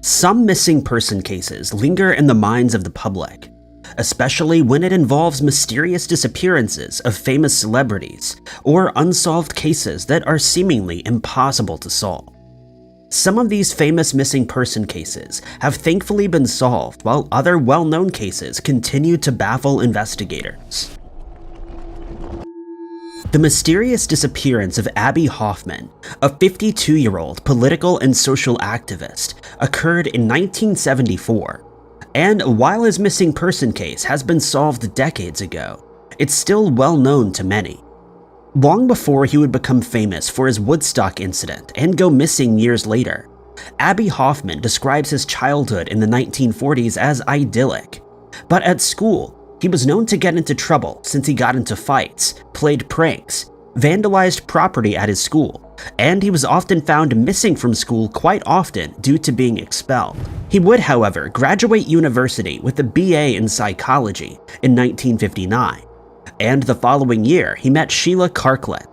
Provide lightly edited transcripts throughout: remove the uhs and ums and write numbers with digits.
Some missing person cases linger in the minds of the public, especially when it involves mysterious disappearances of famous celebrities or unsolved cases that are seemingly impossible to solve. Some of these famous missing person cases have thankfully been solved, while other well-known cases continue to baffle investigators. The mysterious disappearance of Abbie Hoffman, a 52-year-old political and social activist, occurred in 1974. And while his missing person case has been solved decades ago, it's still well known to many. Long before he would become famous for his Woodstock incident and go missing years later, Abbie Hoffman describes his childhood in the 1940s as idyllic. But at school, he was known to get into trouble since he got into fights, played pranks, vandalized property at his school, and he was often found missing from school quite often due to being expelled. He would, however, graduate university with a BA in psychology in 1959, and the following year he met Sheila Carklett.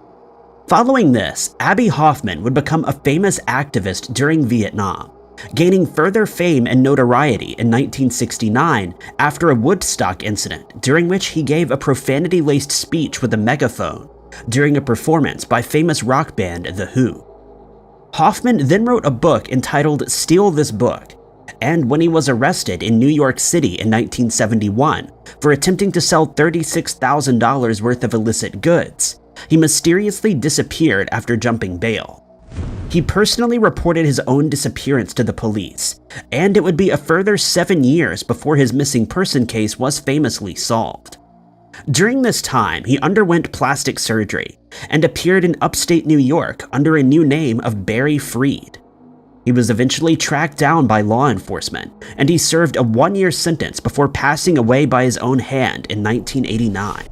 Following this, Abbie Hoffman would become a famous activist during Vietnam, gaining further fame and notoriety in 1969 after a Woodstock incident during which he gave a profanity-laced speech with a megaphone during a performance by famous rock band The Who. Hoffman then wrote a book entitled Steal This Book, and when he was arrested in New York City in 1971 for attempting to sell $36,000 worth of illicit goods, he mysteriously disappeared after jumping bail. He personally reported his own disappearance to the police, and it would be a further 7 years before his missing person case was famously solved. During this time, he underwent plastic surgery and appeared in upstate New York under a new name of Barry Freed. He was eventually tracked down by law enforcement, and he served a 1-year sentence before passing away by his own hand in 1989.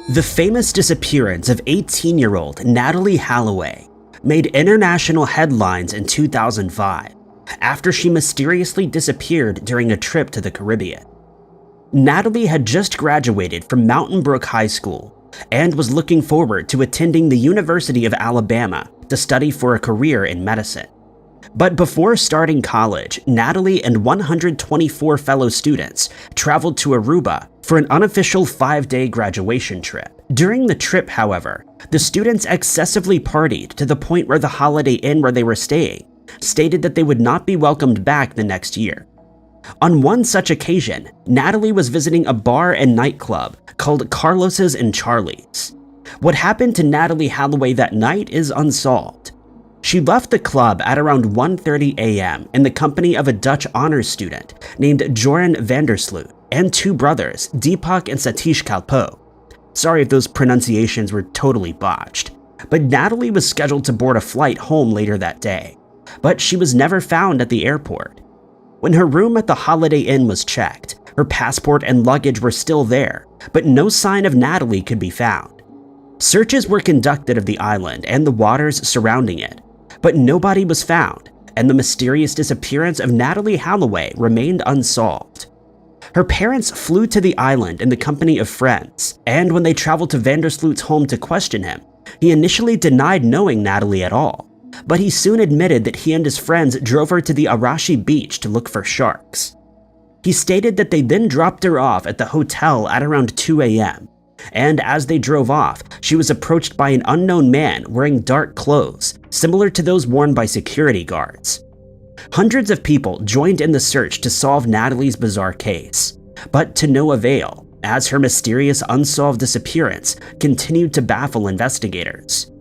The famous disappearance of 18-year-old Natalee Holloway made international headlines in 2005 after she mysteriously disappeared during a trip to the Caribbean. Natalee had just graduated from Mountain Brook High School and was looking forward to attending the University of Alabama to study for a career in medicine. But before starting college, Natalee and 124 fellow students traveled to Aruba for an unofficial 5-day graduation trip. During the trip, however, the students excessively partied to the point where the Holiday Inn where they were staying stated that they would not be welcomed back the next year. On one such occasion, Natalee was visiting a bar and nightclub called Carlos's and Charlie's. What happened to Natalee Holloway that night is unsolved. She left the club at around 1:30 a.m. in the company of a Dutch honors student named Joran Vandersloot and 2 brothers, Deepak and Satish Kalpoe. Sorry if those pronunciations were totally botched, but Natalee was scheduled to board a flight home later that day, but she was never found at the airport. When her room at the Holiday Inn was checked, her passport and luggage were still there, but no sign of Natalee could be found. Searches were conducted of the island and the waters surrounding it, but nobody was found, and the mysterious disappearance of Natalee Holloway remained unsolved. Her parents flew to the island in the company of friends, and when they traveled to Vandersloot's home to question him, he initially denied knowing Natalee at all, but he soon admitted that he and his friends drove her to the Arashi beach to look for sharks. He stated that they then dropped her off at the hotel at around 2 a.m., and as they drove off, she was approached by an unknown man wearing dark clothes, similar to those worn by security guards. Hundreds of people joined in the search to solve Natalee's bizarre case, but to no avail, as her mysterious unsolved disappearance continued to baffle investigators.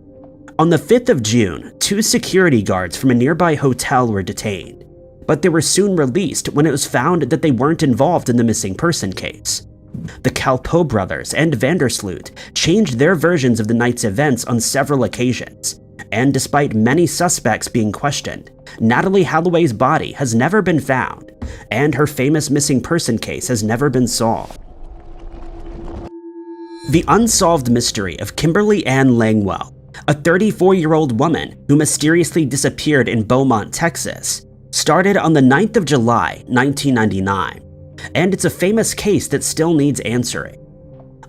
On the 5th of June, 2 security guards from a nearby hotel were detained, but they were soon released when it was found that they weren't involved in the missing person case. The Kalpoe brothers and Vandersloot changed their versions of the night's events on several occasions, and despite many suspects being questioned, Natalee Holloway's body has never been found, and her famous missing person case has never been solved. The unsolved mystery of Kimberly Ann Langwell, a 34-year-old woman who mysteriously disappeared in Beaumont, Texas, started on the 9th of July, 1999. And it's a famous case that still needs answering.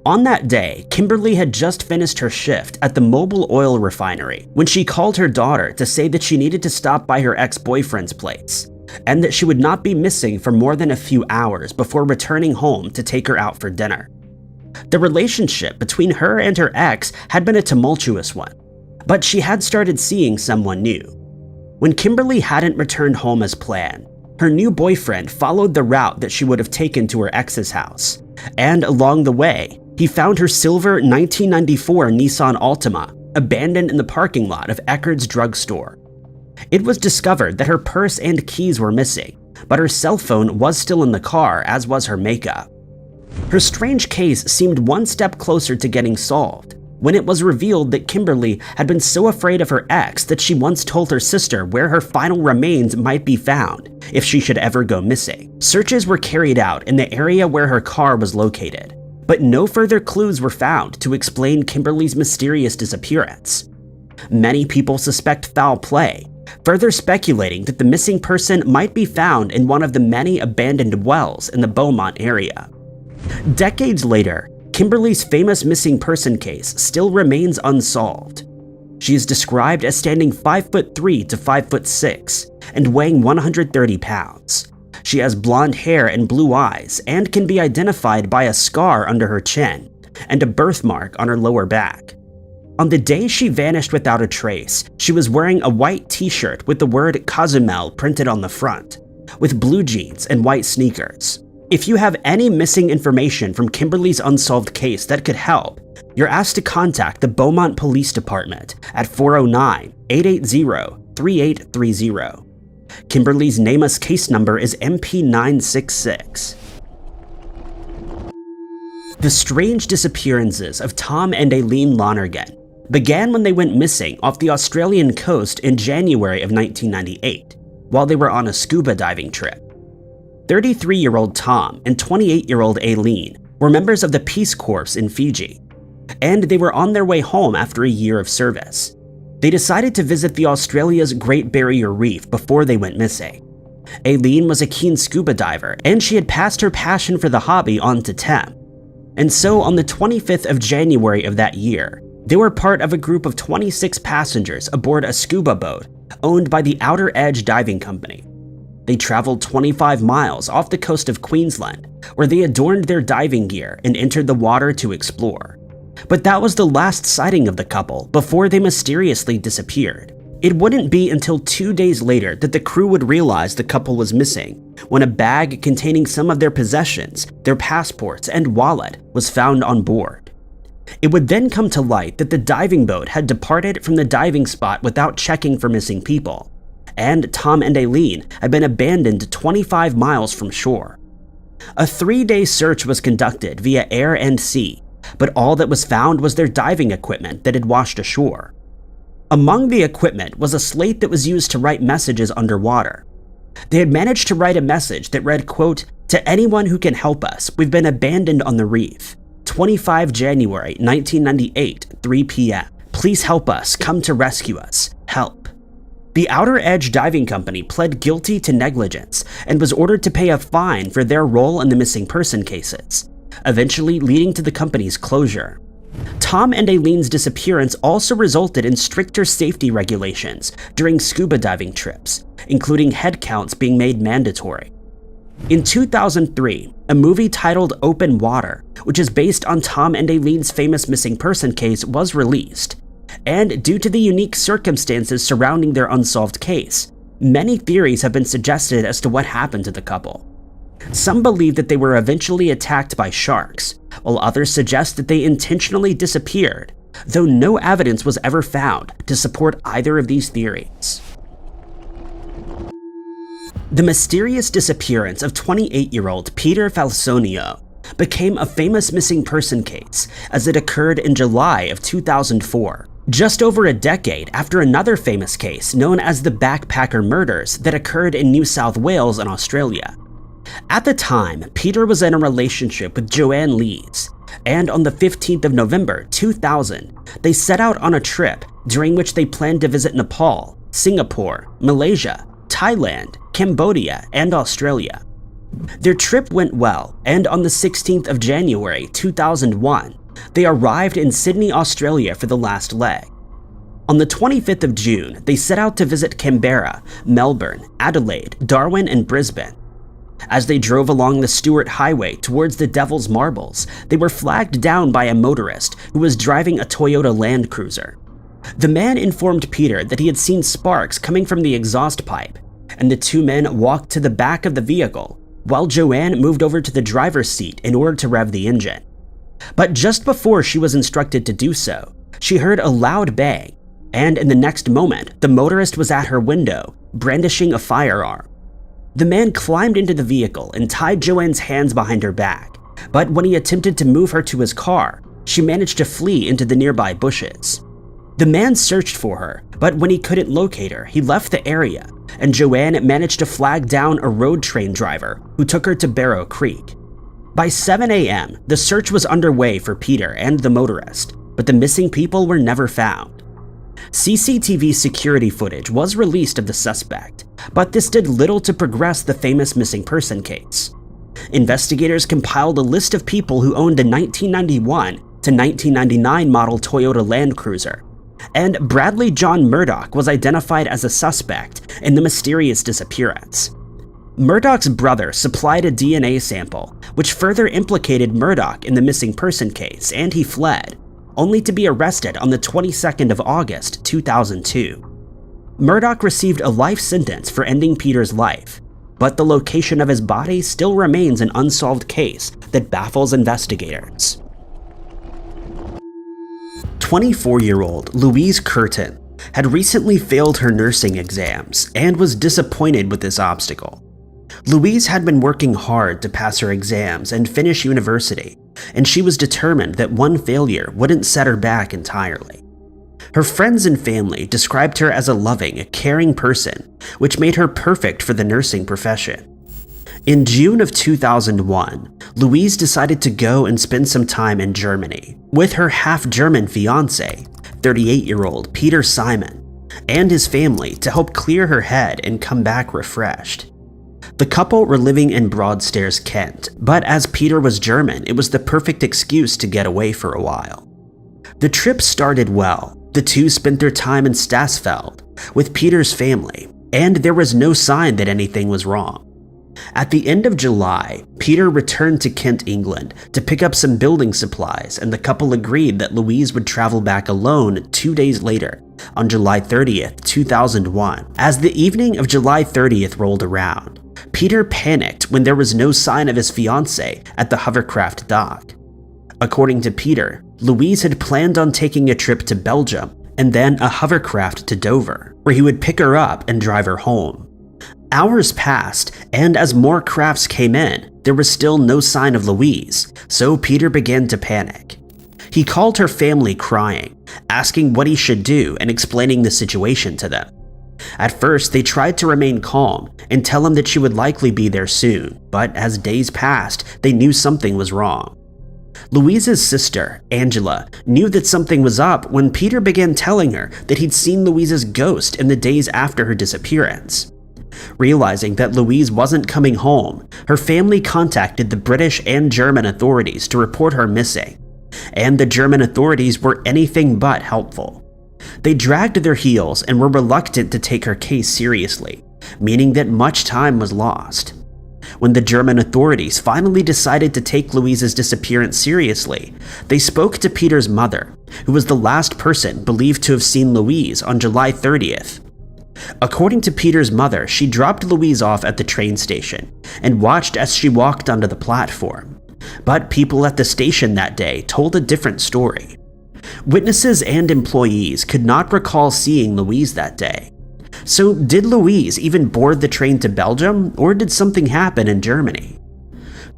On that day, Kimberly had just finished her shift at the Mobil oil refinery when she called her daughter to say that she needed to stop by her ex-boyfriend's place, and that she would not be missing for more than a few hours before returning home to take her out for dinner. The relationship between her and her ex had been a tumultuous one, but she had started seeing someone new. When Kimberly hadn't returned home as planned, her new boyfriend followed the route that she would have taken to her ex's house, and along the way, he found her silver 1994 Nissan Altima abandoned in the parking lot of Eckerd's drugstore. It was discovered that her purse and keys were missing, but her cell phone was still in the car, as was her makeup. Her strange case seemed one step closer to getting solved when it was revealed that Kimberly had been so afraid of her ex that she once told her sister where her final remains might be found if she should ever go missing. Searches were carried out in the area where her car was located, but no further clues were found to explain Kimberly's mysterious disappearance. Many people suspect foul play, further speculating that the missing person might be found in one of the many abandoned wells in the Beaumont area. Decades later, Kimberly's famous missing person case still remains unsolved. She is described as standing 5'3" to 5'6" and weighing 130 pounds. She has blonde hair and blue eyes and can be identified by a scar under her chin and a birthmark on her lower back. On the day she vanished without a trace, she was wearing a white t-shirt with the word Cozumel printed on the front, with blue jeans and white sneakers. If you have any missing information from Kimberly's unsolved case that could help, you're asked to contact the Beaumont Police Department at 409-880-3830. Kimberly's NamUs case number is MP966. The strange disappearances of Tom and Eileen Lonergan began when they went missing off the Australian coast in January of 1998, while they were on a scuba diving trip. 33-year-old Tom and 28-year-old Eileen were members of the Peace Corps in Fiji, and they were on their way home after a year of service. They decided to visit the Australia's Great Barrier Reef before they went missing. Eileen was a keen scuba diver, and she had passed her passion for the hobby on to Tim. And so on the 25th of January of that year, they were part of a group of 26 passengers aboard a scuba boat owned by the Outer Edge Diving Company. They traveled 25 miles off the coast of Queensland, where they adorned their diving gear and entered the water to explore. But that was the last sighting of the couple before they mysteriously disappeared. It wouldn't be until 2 days later that the crew would realize the couple was missing, when a bag containing some of their possessions, their passports, and wallet was found on board. It would then come to light that the diving boat had departed from the diving spot without checking for missing people, and Tom and Eileen had been abandoned 25 miles from shore. A 3-day search was conducted via air and sea, but all that was found was their diving equipment that had washed ashore. Among the equipment was a slate that was used to write messages underwater. They had managed to write a message that read, quote, "To anyone who can help us, we've been abandoned on the reef. 25 January 1998, 3 p.m. Please help us, come to rescue us, help." The Outer Edge Diving Company pled guilty to negligence and was ordered to pay a fine for their role in the missing person cases, eventually leading to the company's closure. Tom and Eileen's disappearance also resulted in stricter safety regulations during scuba diving trips, including head counts being made mandatory. In 2003, a movie titled Open Water, which is based on Tom and Eileen's famous missing person case, was released. And due to the unique circumstances surrounding their unsolved case, many theories have been suggested as to what happened to the couple. Some believe that they were eventually attacked by sharks, while others suggest that they intentionally disappeared, though no evidence was ever found to support either of these theories. The mysterious disappearance of 28-year-old Peter Falconio became a famous missing person case as it occurred in July of 2004, just over a decade after another famous case known as the Backpacker Murders that occurred in New South Wales and Australia. At the time, Peter was in a relationship with Joanne Lees, and on the 15th of November 2000, they set out on a trip during which they planned to visit Nepal, Singapore, Malaysia, Thailand, Cambodia, and Australia. Their trip went well, and on the 16th of January 2001, they arrived in Sydney, Australia for the last leg. On the 25th of June, they set out to visit Canberra, Melbourne, Adelaide, Darwin, and Brisbane. As they drove along the Stuart Highway towards the Devil's Marbles, they were flagged down by a motorist who was driving a Toyota Land Cruiser. The man informed Peter that he had seen sparks coming from the exhaust pipe, and the two men walked to the back of the vehicle, while Joanne moved over to the driver's seat in order to rev the engine. But just before she was instructed to do so, she heard a loud bang, and in the next moment, the motorist was at her window, brandishing a firearm. The man climbed into the vehicle and tied Joanne's hands behind her back, but when he attempted to move her to his car, she managed to flee into the nearby bushes. The man searched for her, but when he couldn't locate her, he left the area, and Joanne managed to flag down a road train driver who took her to Barrow Creek. By 7 a.m., the search was underway for Peter and the motorist, but the missing people were never found. CCTV security footage was released of the suspect, but this did little to progress the famous missing person case. Investigators compiled a list of people who owned a 1991 to 1999 model Toyota Land Cruiser, and Bradley John Murdoch was identified as a suspect in the mysterious disappearance. Murdoch's brother supplied a DNA sample, which further implicated Murdoch in the missing person case, and he fled, only to be arrested on the 22nd of August 2002. Murdoch received a life sentence for ending Peter's life, but the location of his body still remains an unsolved case that baffles investigators. 24-year-old Louise Kerton had recently failed her nursing exams and was disappointed with this obstacle. Louise had been working hard to pass her exams and finish university, and she was determined that one failure wouldn't set her back entirely. Her friends and family described her as a loving, caring person, which made her perfect for the nursing profession. In June of 2001, Louise decided to go and spend some time in Germany with her half-German fiancé, 38-year-old Peter Simon, and his family to help clear her head and come back refreshed. The couple were living in Broadstairs, Kent, but as Peter was German, it was the perfect excuse to get away for a while. The trip started well. The two spent their time in Stassfeld with Peter's family, and there was no sign that anything was wrong. At the end of July, Peter returned to Kent, England to pick up some building supplies, and the couple agreed that Louise would travel back alone 2 days later, on July 30th, 2001. As the evening of July 30th rolled around, Peter panicked when there was no sign of his fiancée at the hovercraft dock. According to Peter, Louise had planned on taking a trip to Belgium and then a hovercraft to Dover, where he would pick her up and drive her home. Hours passed, and as more crafts came in, there was still no sign of Louise, so Peter began to panic. He called her family crying, asking what he should do and explaining the situation to them. At first, they tried to remain calm and tell him that she would likely be there soon, but as days passed, they knew something was wrong. Louise's sister, Angela, knew that something was up when Peter began telling her that he'd seen Louise's ghost in the days after her disappearance. Realizing that Louise wasn't coming home, her family contacted the British and German authorities to report her missing, and the German authorities were anything but helpful. They dragged their heels and were reluctant to take her case seriously, meaning that much time was lost. When the German authorities finally decided to take Louise's disappearance seriously, they spoke to Peter's mother, who was the last person believed to have seen Louise on July 30th. According to Peter's mother, she dropped Louise off at the train station and watched as she walked onto the platform. But people at the station that day told a different story. Witnesses and employees could not recall seeing Louise that day. So did Louise even board the train to Belgium, or did something happen in Germany?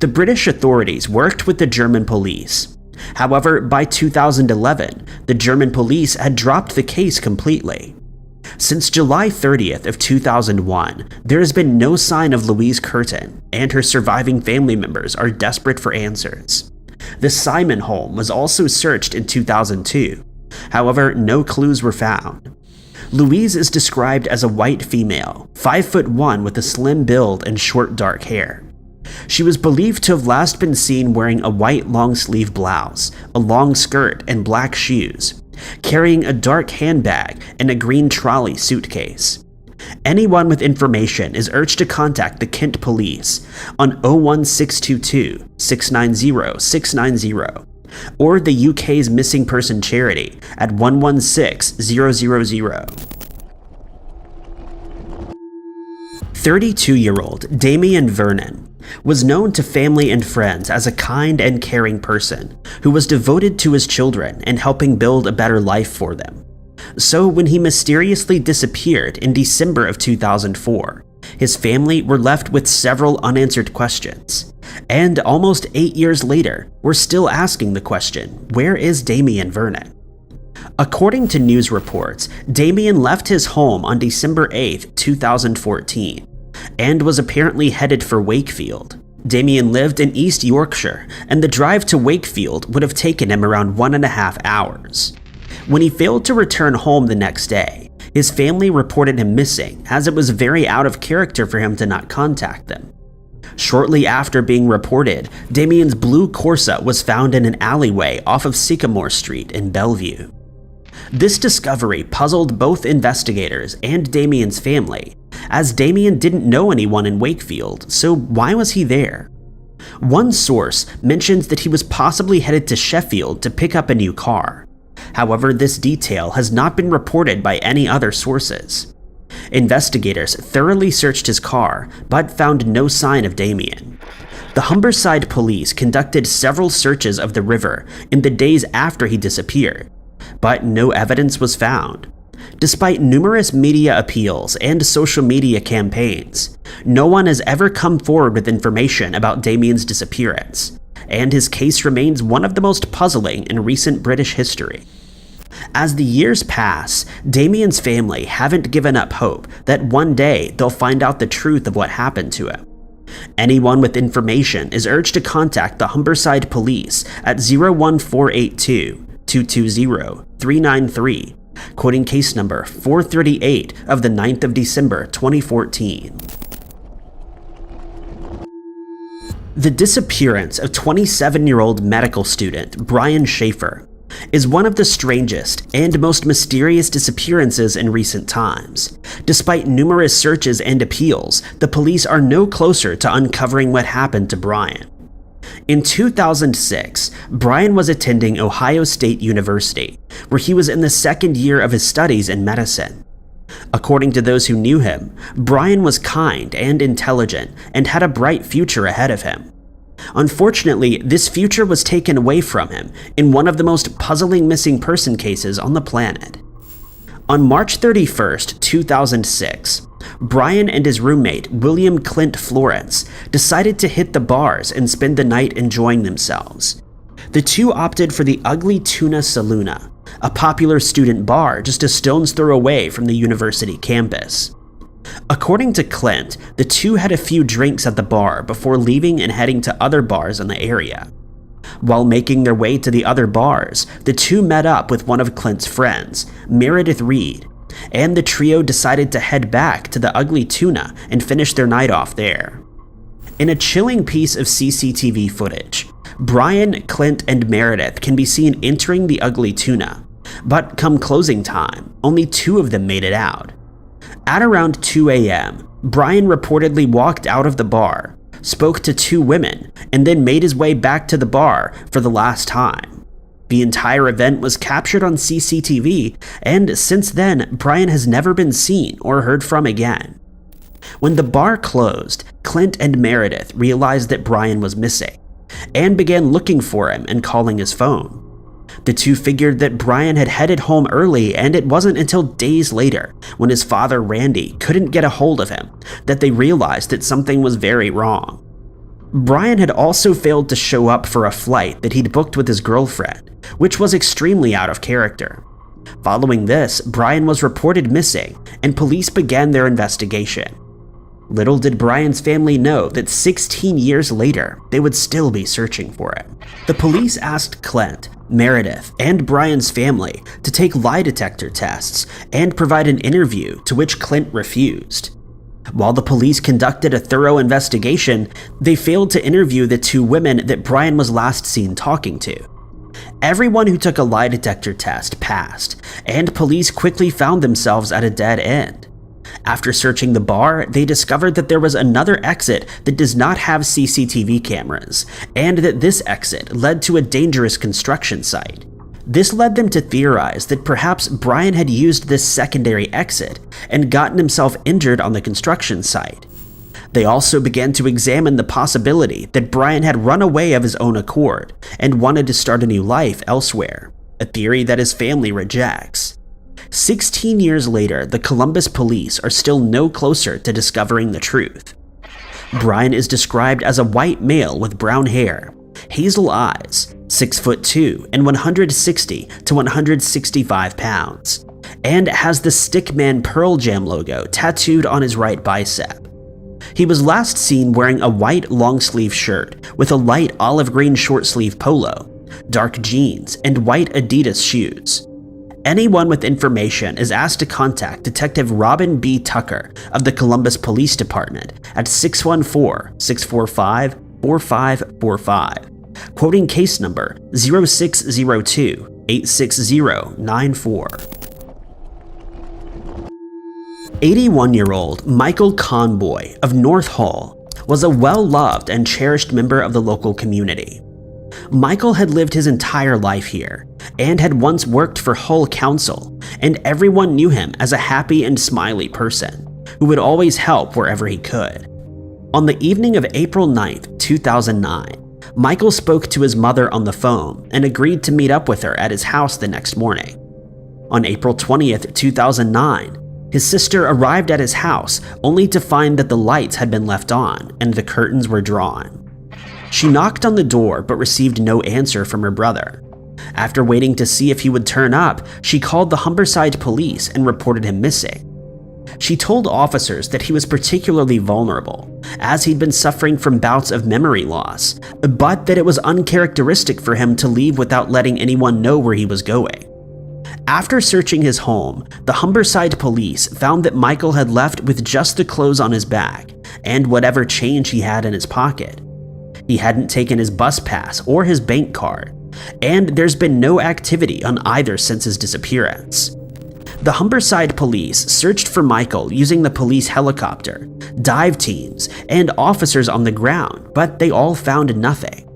The British authorities worked with the German police. However, by 2011, the German police had dropped the case completely. Since July 30th of 2001, there has been no sign of Louise Kerton, and her surviving family members are desperate for answers. The Simon home was also searched in 2002. However, no clues were found. Louise is described as a white female, 5'1" with a slim build and short dark hair. She was believed to have last been seen wearing a white long-sleeve blouse, a long skirt, and black shoes, carrying a dark handbag and a green trolley suitcase. Anyone with information is urged to contact the Kent police on 01622 690 690 or the UK's Missing Person Charity at 116 000. 32-year-old Damian Vernon was known to family and friends as a kind and caring person who was devoted to his children and helping build a better life for them. So when he mysteriously disappeared in December of 2004, his family were left with several unanswered questions. And almost 8 years later, we're still asking the question, where is Damian Vernon? According to news reports, Damian left his home on December 8, 2014, and was apparently headed for Wakefield. Damian lived in East Yorkshire, and the drive to Wakefield would have taken him around 1.5 hours. When he failed to return home the next day, his family reported him missing, as it was very out of character for him to not contact them. Shortly after being reported, Damian's blue Corsa was found in an alleyway off of Sycamore Street in Bellevue. This discovery puzzled both investigators and Damian's family, as Damian didn't know anyone in Wakefield, so why was he there? One source mentions that he was possibly headed to Sheffield to pick up a new car. However, this detail has not been reported by any other sources. Investigators thoroughly searched his car, but found no sign of Damian. The Humberside police conducted several searches of the river in the days after he disappeared, but no evidence was found. Despite numerous media appeals and social media campaigns, no one has ever come forward with information about Damian's disappearance, and his case remains one of the most puzzling in recent British history. As the years pass, Damian's family haven't given up hope that one day they'll find out the truth of what happened to him. Anyone with information is urged to contact the Humberside police at 01482 220 393, quoting case number 438 of the 9th of December 2014. The disappearance of 27-year-old medical student Brian Shaffer is one of the strangest and most mysterious disappearances in recent times. Despite numerous searches and appeals, the police are no closer to uncovering what happened to Brian. In 2006, Brian was attending Ohio State University, where he was in the second year of his studies in medicine. According to those who knew him, Brian was kind and intelligent and had a bright future ahead of him. Unfortunately, this future was taken away from him in one of the most puzzling missing person cases on the planet. On March 31st, 2006, Brian and his roommate, William Clint Florence, decided to hit the bars and spend the night enjoying themselves. The two opted for the Ugly Tuna Saloona, a popular student bar just a stone's throw away from the university campus. According to Clint, the two had a few drinks at the bar before leaving and heading to other bars in the area. While making their way to the other bars, the two met up with one of Clint's friends, Meredith Reed, and the trio decided to head back to the Ugly Tuna and finish their night off there. In a chilling piece of CCTV footage, Brian, Clint, and Meredith can be seen entering the Ugly Tuna, but come closing time, only two of them made it out. At around 2 a.m., Brian reportedly walked out of the bar, spoke to two women, and then made his way back to the bar for the last time. The entire event was captured on CCTV, and since then, Brian has never been seen or heard from again. When the bar closed, Clint and Meredith realized that Brian was missing, and began looking for him and calling his phone. The two figured that Brian had headed home early, and it wasn't until days later, when his father Randy couldn't get a hold of him, that they realized that something was very wrong. Brian had also failed to show up for a flight that he'd booked with his girlfriend, which was extremely out of character. Following this, Brian was reported missing, and police began their investigation. Little did Brian's family know that 16 years later, they would still be searching for him. The police asked Clint, Meredith, and Brian's family to take lie detector tests and provide an interview, to which Clint refused. While the police conducted a thorough investigation, they failed to interview the two women that Brian was last seen talking to. Everyone who took a lie detector test passed, and police quickly found themselves at a dead end. After searching the bar, they discovered that there was another exit that does not have CCTV cameras, and that this exit led to a dangerous construction site. This led them to theorize that perhaps Brian had used this secondary exit and gotten himself injured on the construction site. They also began to examine the possibility that Brian had run away of his own accord and wanted to start a new life elsewhere, a theory that his family rejects. 16 years later, the Columbus police are still no closer to discovering the truth. Brian is described as a white male with brown hair, hazel eyes, 6'2" and 160 to 165 pounds, and has the Stickman Pearl Jam logo tattooed on his right bicep. He was last seen wearing a white long-sleeve shirt with a light olive green short-sleeve polo, dark jeans, and white Adidas shoes. Anyone with information is asked to contact Detective Robin B. Tucker of the Columbus Police Department at 614-645-4545, quoting case number 0602-86094. 81-year-old Michael Conboy of North Hall was a well-loved and cherished member of the local community. Michael had lived his entire life here and had once worked for Hull Council, and everyone knew him as a happy and smiley person who would always help wherever he could. On the evening of April 9th, 2009, Michael spoke to his mother on the phone and agreed to meet up with her at his house the next morning. On April 20th, 2009, his sister arrived at his house only to find that the lights had been left on and the curtains were drawn. She knocked on the door but received no answer from her brother. After waiting to see if he would turn up, she called the Humberside police and reported him missing. She told officers that he was particularly vulnerable, as he'd been suffering from bouts of memory loss, but that it was uncharacteristic for him to leave without letting anyone know where he was going. After searching his home, the Humberside police found that Michael had left with just the clothes on his back and whatever change he had in his pocket. He hadn't taken his bus pass or his bank card, and there's been no activity on either since his disappearance. The Humberside police searched for Michael using the police helicopter, dive teams, and officers on the ground, but they all found nothing.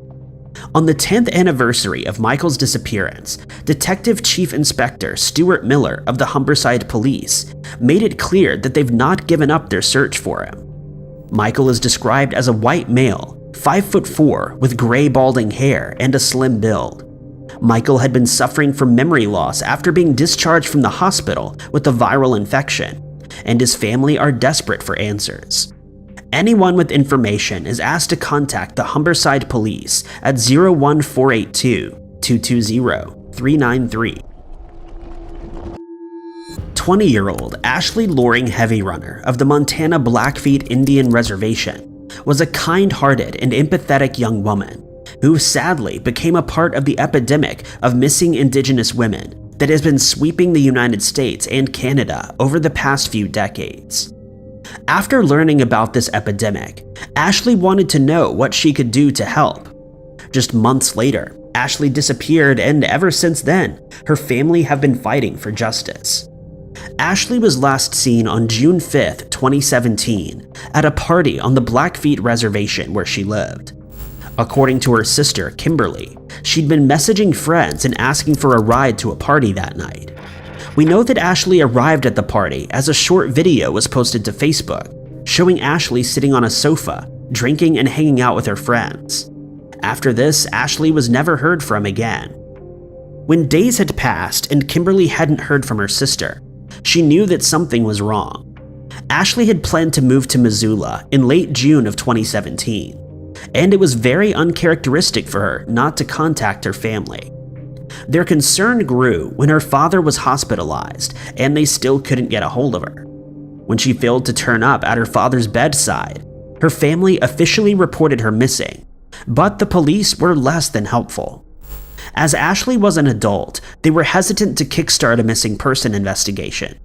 On the 10th anniversary of Michael's disappearance, Detective Chief Inspector Stuart Miller of the Humberside Police made it clear that they've not given up their search for him. Michael is described as a white male, 5'4", with gray balding hair and a slim build. Michael had been suffering from memory loss after being discharged from the hospital with a viral infection, and his family are desperate for answers. Anyone with information is asked to contact the Humberside Police at 01482-220-393. 20-year-old Ashley Loring HeavyRunner of the Montana Blackfeet Indian Reservation was a kind-hearted and empathetic young woman who sadly became a part of the epidemic of missing Indigenous women that has been sweeping the United States and Canada over the past few decades. After learning about this epidemic, Ashley wanted to know what she could do to help. Just months later, Ashley disappeared, and ever since then, her family have been fighting for justice. Ashley was last seen on June 5th, 2017, at a party on the Blackfeet Reservation where she lived. According to her sister, Kimberly, she'd been messaging friends and asking for a ride to a party that night. We know that Ashley arrived at the party as a short video was posted to Facebook, showing Ashley sitting on a sofa, drinking and hanging out with her friends. After this, Ashley was never heard from again. When days had passed and Kimberly hadn't heard from her sister, she knew that something was wrong. Ashley had planned to move to Missoula in late June of 2017, and it was very uncharacteristic for her not to contact her family. Their concern grew when her father was hospitalized and they still couldn't get a hold of her. When she failed to turn up at her father's bedside, her family officially reported her missing, but the police were less than helpful. As Ashley was an adult, they were hesitant to kickstart a missing person investigation,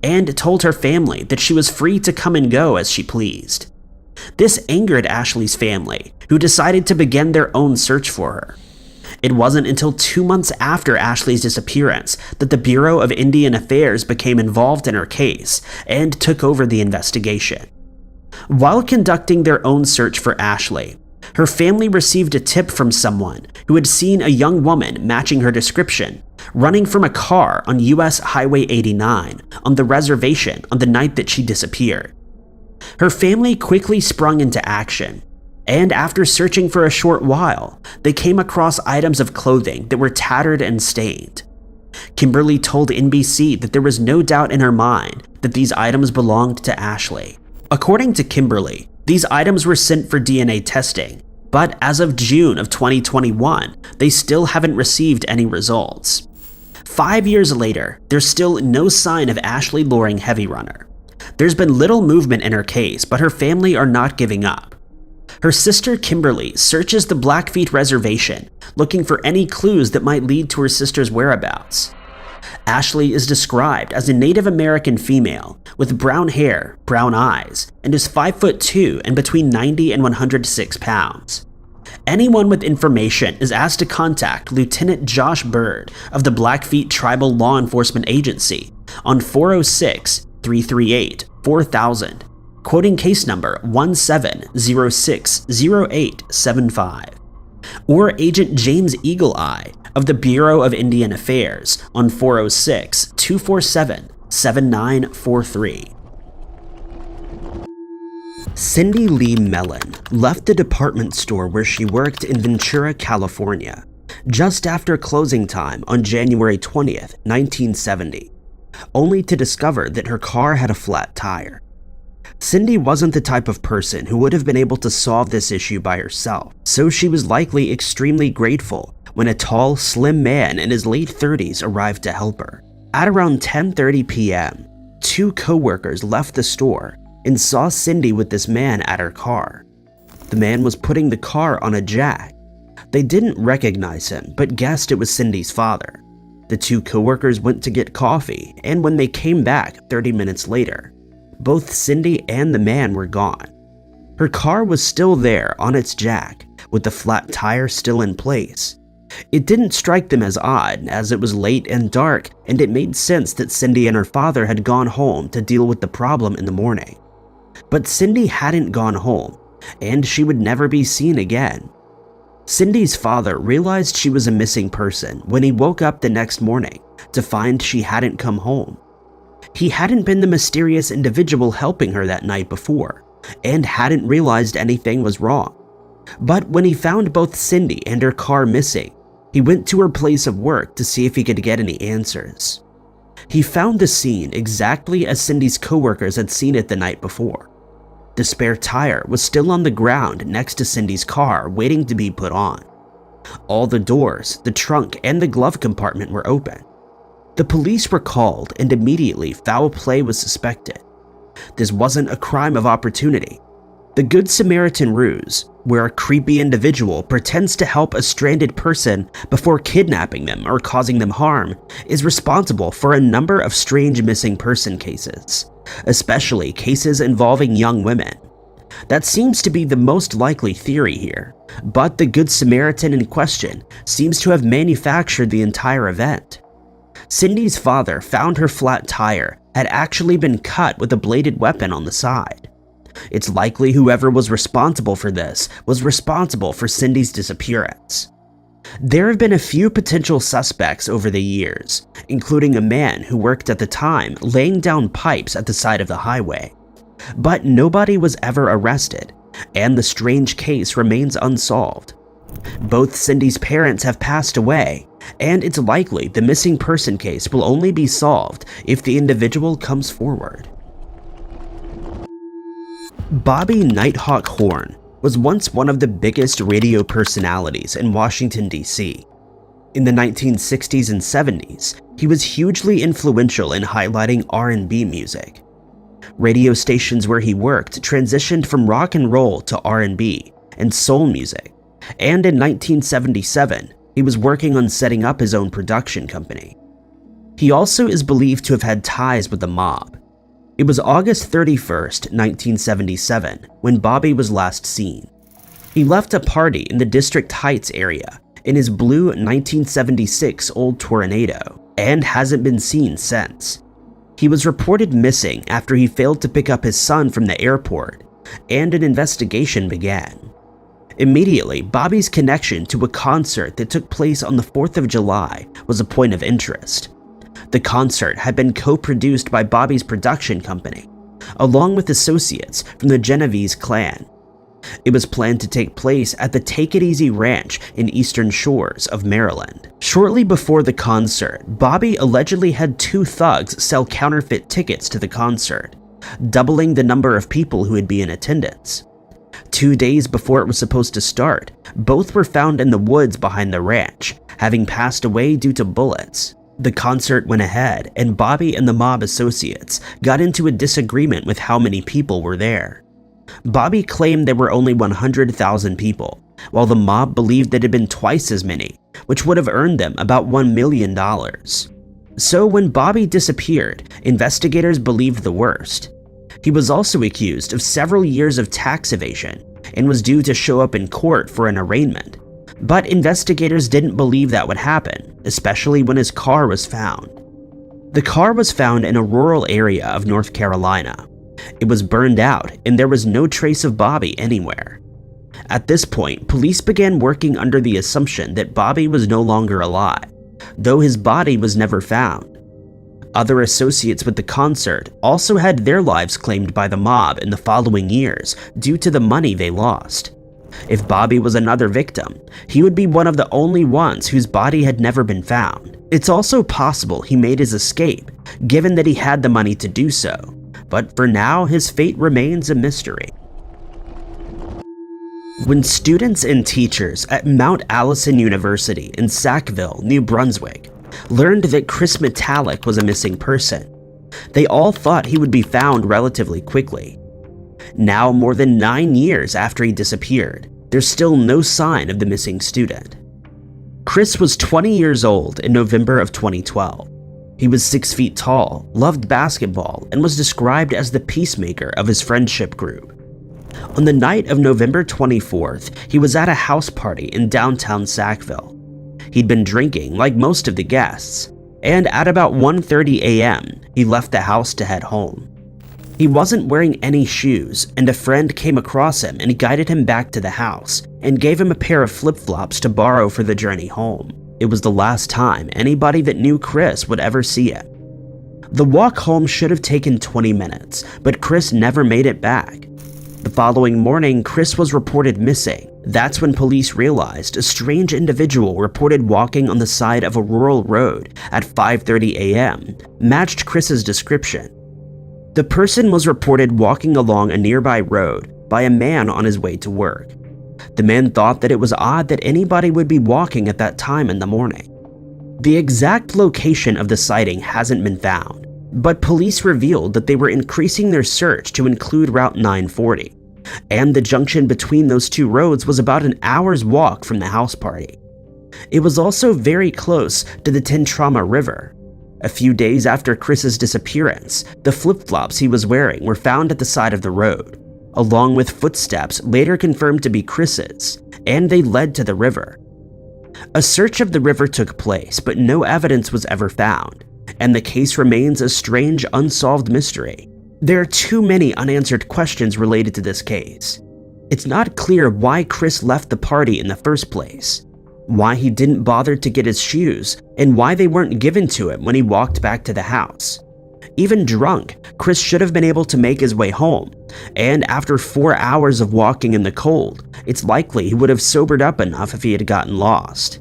and told her family that she was free to come and go as she pleased. This angered Ashley's family, who decided to begin their own search for her. It wasn't until 2 months after Ashley's disappearance that the Bureau of Indian Affairs became involved in her case and took over the investigation. While conducting their own search for Ashley, her family received a tip from someone who had seen a young woman matching her description running from a car on US Highway 89 on the reservation on the night that she disappeared. Her family quickly sprung into action, and after searching for a short while, they came across items of clothing that were tattered and stained. Kimberly told NBC that there was no doubt in her mind that these items belonged to Ashley. According to Kimberly, these items were sent for DNA testing, but as of June of 2021, they still haven't received any results. 5 years later, there's still no sign of Ashley Loring HeavyRunner. There's been little movement in her case, but her family are not giving up. Her sister Kimberly searches the Blackfeet Reservation, looking for any clues that might lead to her sister's whereabouts. Ashley is described as a Native American female with brown hair, brown eyes, and is 5'2" and between 90 and 106 pounds. Anyone with information is asked to contact Lieutenant Josh Bird of the Blackfeet Tribal Law Enforcement Agency on 406-338-4000, quoting case number 17060875, or Agent James Eagle Eye of the Bureau of Indian Affairs on 406-247-7943. Cindy Lee Mellon left the department store where she worked in Ventura, California, just after closing time on January 20th, 1970, only to discover that her car had a flat tire. Cindy wasn't the type of person who would have been able to solve this issue by herself, so she was likely extremely grateful when a tall, slim man in his late 30s arrived to help her. At around 10:30 p.m., 2 co-workers left the store and saw Cindy with this man at her car. The man was putting the car on a jack. They didn't recognize him, but guessed it was Cindy's father. The 2 co-workers went to get coffee, and when they came back 30 minutes later, both Cindy and the man were gone. Her car was still there on its jack, with the flat tire still in place. It didn't strike them as odd, as it was late and dark, and it made sense that Cindy and her father had gone home to deal with the problem in the morning. But Cindy hadn't gone home, and she would never be seen again. Cindy's father realized she was a missing person when he woke up the next morning to find she hadn't come home. He hadn't been the mysterious individual helping her that night before, and hadn't realized anything was wrong. But when he found both Cindy and her car missing, he went to her place of work to see if he could get any answers. He found the scene exactly as Cindy's coworkers had seen it the night before. The spare tire was still on the ground next to Cindy's car, waiting to be put on. All the doors, the trunk, and the glove compartment were open. The police were called, and immediately foul play was suspected. This wasn't a crime of opportunity. The Good Samaritan ruse, where a creepy individual pretends to help a stranded person before kidnapping them or causing them harm, is responsible for a number of strange missing person cases, especially cases involving young women. That seems to be the most likely theory here, but the Good Samaritan in question seems to have manufactured the entire event. Cindy's father found her flat tire had actually been cut with a bladed weapon on the side. It's likely whoever was responsible for this was responsible for Cindy's disappearance. There have been a few potential suspects over the years, including a man who worked at the time laying down pipes at the side of the highway. But nobody was ever arrested, and the strange case remains unsolved. Both Cindy's parents have passed away, and it's likely the missing person case will only be solved if the individual comes forward. Bobby Nighthawk Horn was once one of the biggest radio personalities in Washington, D.C. In the 1960s and 70s, he was hugely influential in highlighting R&B music. Radio stations where he worked transitioned from rock and roll to R&B and soul music, and in 1977, he was working on setting up his own production company. He also is believed to have had ties with the mob. It was August 31st, 1977, when Bobby was last seen. He left a party in the District Heights area in his blue 1976 old Tornado and hasn't been seen since. He was reported missing after he failed to pick up his son from the airport, and an investigation began. Immediately, Bobby's connection to a concert that took place on the 4th of July was a point of interest. The concert had been co-produced by Bobby's production company, along with associates from the Genovese clan. It was planned to take place at the Take It Easy Ranch in Eastern Shores of Maryland. Shortly before the concert, Bobby allegedly had 2 thugs sell counterfeit tickets to the concert, doubling the number of people who would be in attendance. 2 days before it was supposed to start, both were found in the woods behind the ranch, having passed away due to bullets. The concert went ahead, and Bobby and the mob associates got into a disagreement with how many people were there. Bobby claimed there were only 100,000 people, while the mob believed it had been twice as many, which would have earned them about $1 million. So when Bobby disappeared, investigators believed the worst. He was also accused of several years of tax evasion and was due to show up in court for an arraignment. But investigators didn't believe that would happen, especially when his car was found. The car was found in a rural area of North Carolina. It was burned out, and there was no trace of Bobby anywhere. At this point, police began working under the assumption that Bobby was no longer alive, though his body was never found. Other associates with the concert also had their lives claimed by the mob in the following years due to the money they lost. If Bobby was another victim, he would be one of the only ones whose body had never been found. It's also possible he made his escape, given that he had the money to do so, but for now his fate remains a mystery. When students and teachers at Mount Allison University in Sackville, New Brunswick, learned that Chris Metallic was a missing person, they all thought he would be found relatively quickly. Now, more than 9 years after he disappeared, there's still no sign of the missing student. Chris was 20 years old in November of 2012. He was 6 feet tall, loved basketball, and was described as the peacemaker of his friendship group. On the night of November 24th, he was at a house party in downtown Sackville. He'd been drinking like most of the guests, and at about 1:30 a.m., he left the house to head home. He wasn't wearing any shoes, and a friend came across him and guided him back to the house and gave him a pair of flip-flops to borrow for the journey home. It was the last time anybody that knew Chris would ever see him. The walk home should have taken 20 minutes, but Chris never made it back. The following morning, Chris was reported missing. That's when police realized a strange individual reported walking on the side of a rural road at 5:30 a.m. matched Chris's description. The person was reported walking along a nearby road by a man on his way to work. The man thought that it was odd that anybody would be walking at that time in the morning. The exact location of the sighting hasn't been found, but police revealed that they were increasing their search to include Route 940, and the junction between those two roads was about an hour's walk from the house party. It was also very close to the Tentrama River. A few days after Chris's disappearance, the flip-flops he was wearing were found at the side of the road, along with footsteps later confirmed to be Chris's, and they led to the river. A search of the river took place, but no evidence was ever found, and the case remains a strange, unsolved mystery. There are too many unanswered questions related to this case. It's not clear why Chris left the party in the first place, why he didn't bother to get his shoes, and why they weren't given to him when he walked back to the house. Even drunk, Chris should have been able to make his way home, and after 4 hours of walking in the cold, it's likely he would have sobered up enough if he had gotten lost.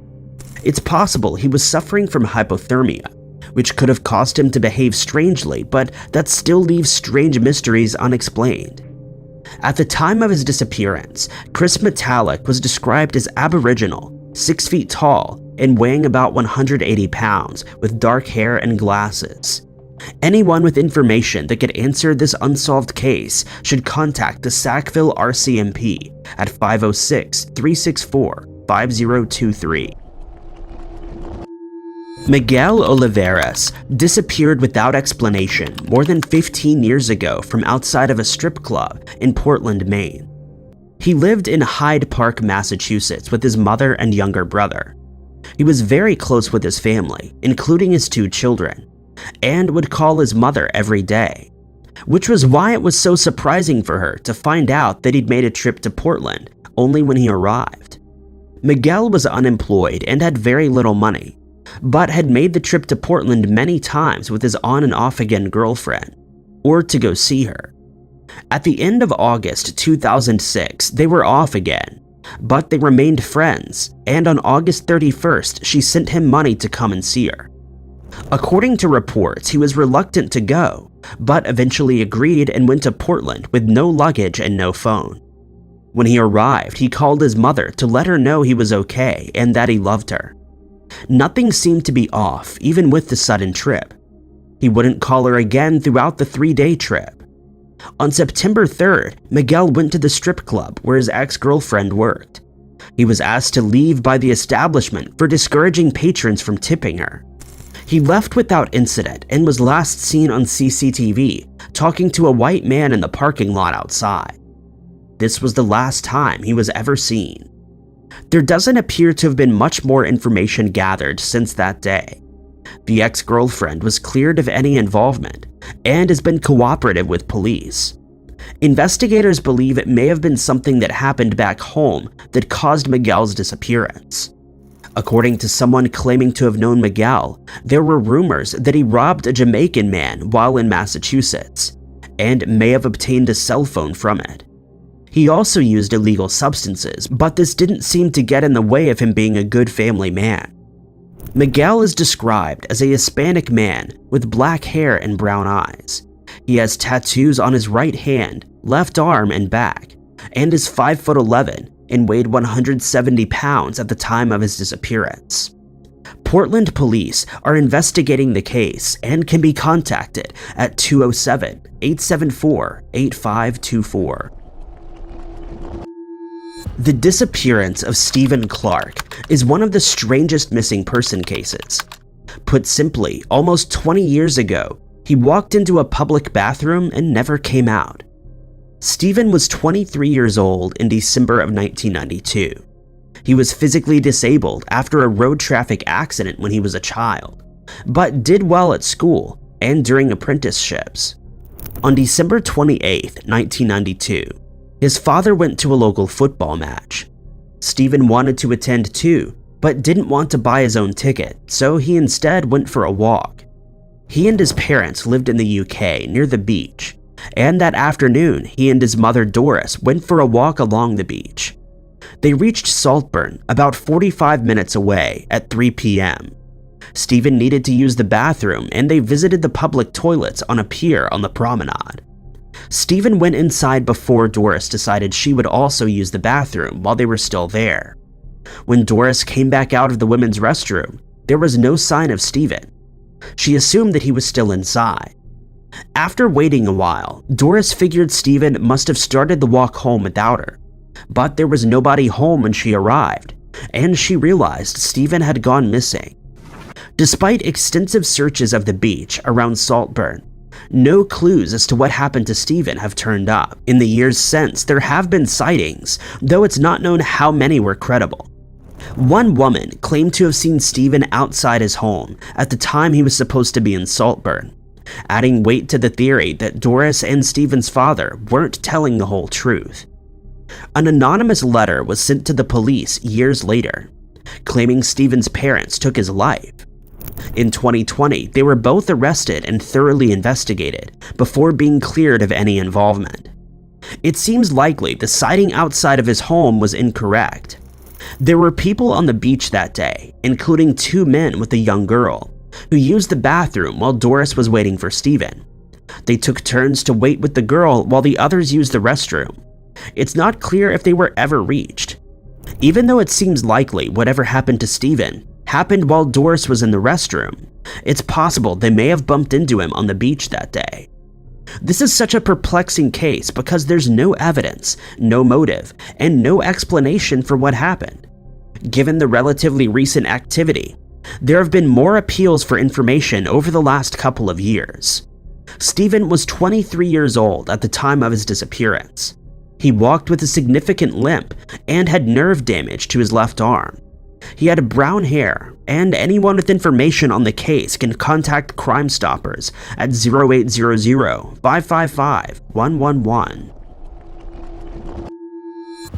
It's possible he was suffering from hypothermia, which could have caused him to behave strangely, but that still leaves strange mysteries unexplained. At the time of his disappearance, Chris Metallic was described as Aboriginal, 6 feet tall, and weighing about 180 pounds, with dark hair and glasses. Anyone with information that could answer this unsolved case should contact the Sackville RCMP at 506-364-5023. Miguel Oliviveres disappeared without explanation more than 15 years ago from outside of a strip club in Portland, Maine. He lived in Hyde Park, Massachusetts with his mother and younger brother. He was very close with his family, including his 2 children, and would call his mother every day, which was why it was so surprising for her to find out that he'd made a trip to Portland only when he arrived. Miguel was unemployed and had very little money, but had made the trip to Portland many times with his on and off again girlfriend, or to go see her. At the end of August 2006, they were off again, but they remained friends, and on August 31st, she sent him money to come and see her. According to reports, he was reluctant to go, but eventually agreed and went to Portland with no luggage and no phone. When he arrived, he called his mother to let her know he was okay and that he loved her. Nothing seemed to be off, even with the sudden trip. He wouldn't call her again throughout the 3-day trip. On September 3rd, Miguel went to the strip club where his ex-girlfriend worked. He was asked to leave by the establishment for discouraging patrons from tipping her. He left without incident and was last seen on CCTV talking to a white man in the parking lot outside. This was the last time he was ever seen. There doesn't appear to have been much more information gathered since that day. The ex-girlfriend was cleared of any involvement and has been cooperative with police. Investigators believe it may have been something that happened back home that caused Miguel's disappearance. According to someone claiming to have known Miguel, there were rumors that he robbed a Jamaican man while in Massachusetts, and may have obtained a cell phone from it. He also used illegal substances, but this didn't seem to get in the way of him being a good family man. Miguel is described as a Hispanic man with black hair and brown eyes. He has tattoos on his right hand, left arm, and back, and is 5'11" and weighed 170 pounds at the time of his disappearance. Portland police are investigating the case and can be contacted at 207-874-8524. The disappearance of Stephen Clark is one of the strangest missing person cases. Put simply, almost 20 years ago, he walked into a public bathroom and never came out. Stephen was 23 years old in December of 1992. He was physically disabled after a road traffic accident when he was a child, but did well at school and during apprenticeships. On December 28, 1992, his father went to a local football match. Stephen wanted to attend too, but didn't want to buy his own ticket, so he instead went for a walk. He and his parents lived in the UK near the beach, and that afternoon he and his mother Doris went for a walk along the beach. They reached Saltburn, about 45 minutes away, at 3 p.m. Stephen needed to use the bathroom, and they visited the public toilets on a pier on the promenade. Stephen went inside before Doris decided she would also use the bathroom while they were still there. When Doris came back out of the women's restroom, there was no sign of Stephen. She assumed that he was still inside. After waiting a while, Doris figured Stephen must have started the walk home without her, but there was nobody home when she arrived, and she realized Stephen had gone missing. Despite extensive searches of the beach around Saltburn, no clues as to what happened to Stephen have turned up. In the years since, there have been sightings, though it's not known how many were credible. One woman claimed to have seen Stephen outside his home at the time he was supposed to be in Saltburn, adding weight to the theory that Doris and Stephen's father weren't telling the whole truth. An anonymous letter was sent to the police years later, claiming Stephen's parents took his life. In 2020, they were both arrested and thoroughly investigated before being cleared of any involvement. It seems likely the sighting outside of his home was incorrect. There were people on the beach that day, including 2 men with a young girl, who used the bathroom while Doris was waiting for Stephen. They took turns to wait with the girl while the others used the restroom. It's not clear if they were ever reached. Even though it seems likely whatever happened to Stephen happened while Doris was in the restroom, it's possible they may have bumped into him on the beach that day. This is such a perplexing case because there's no evidence, no motive, and no explanation for what happened. Given the relatively recent activity, There have been more appeals for information over the last couple of years. Stephen was 23 years old at the time of his disappearance. He walked with a significant limp and had nerve damage to his left arm. He had brown hair, and anyone with information on the case can contact Crime Stoppers at 0800-555-111.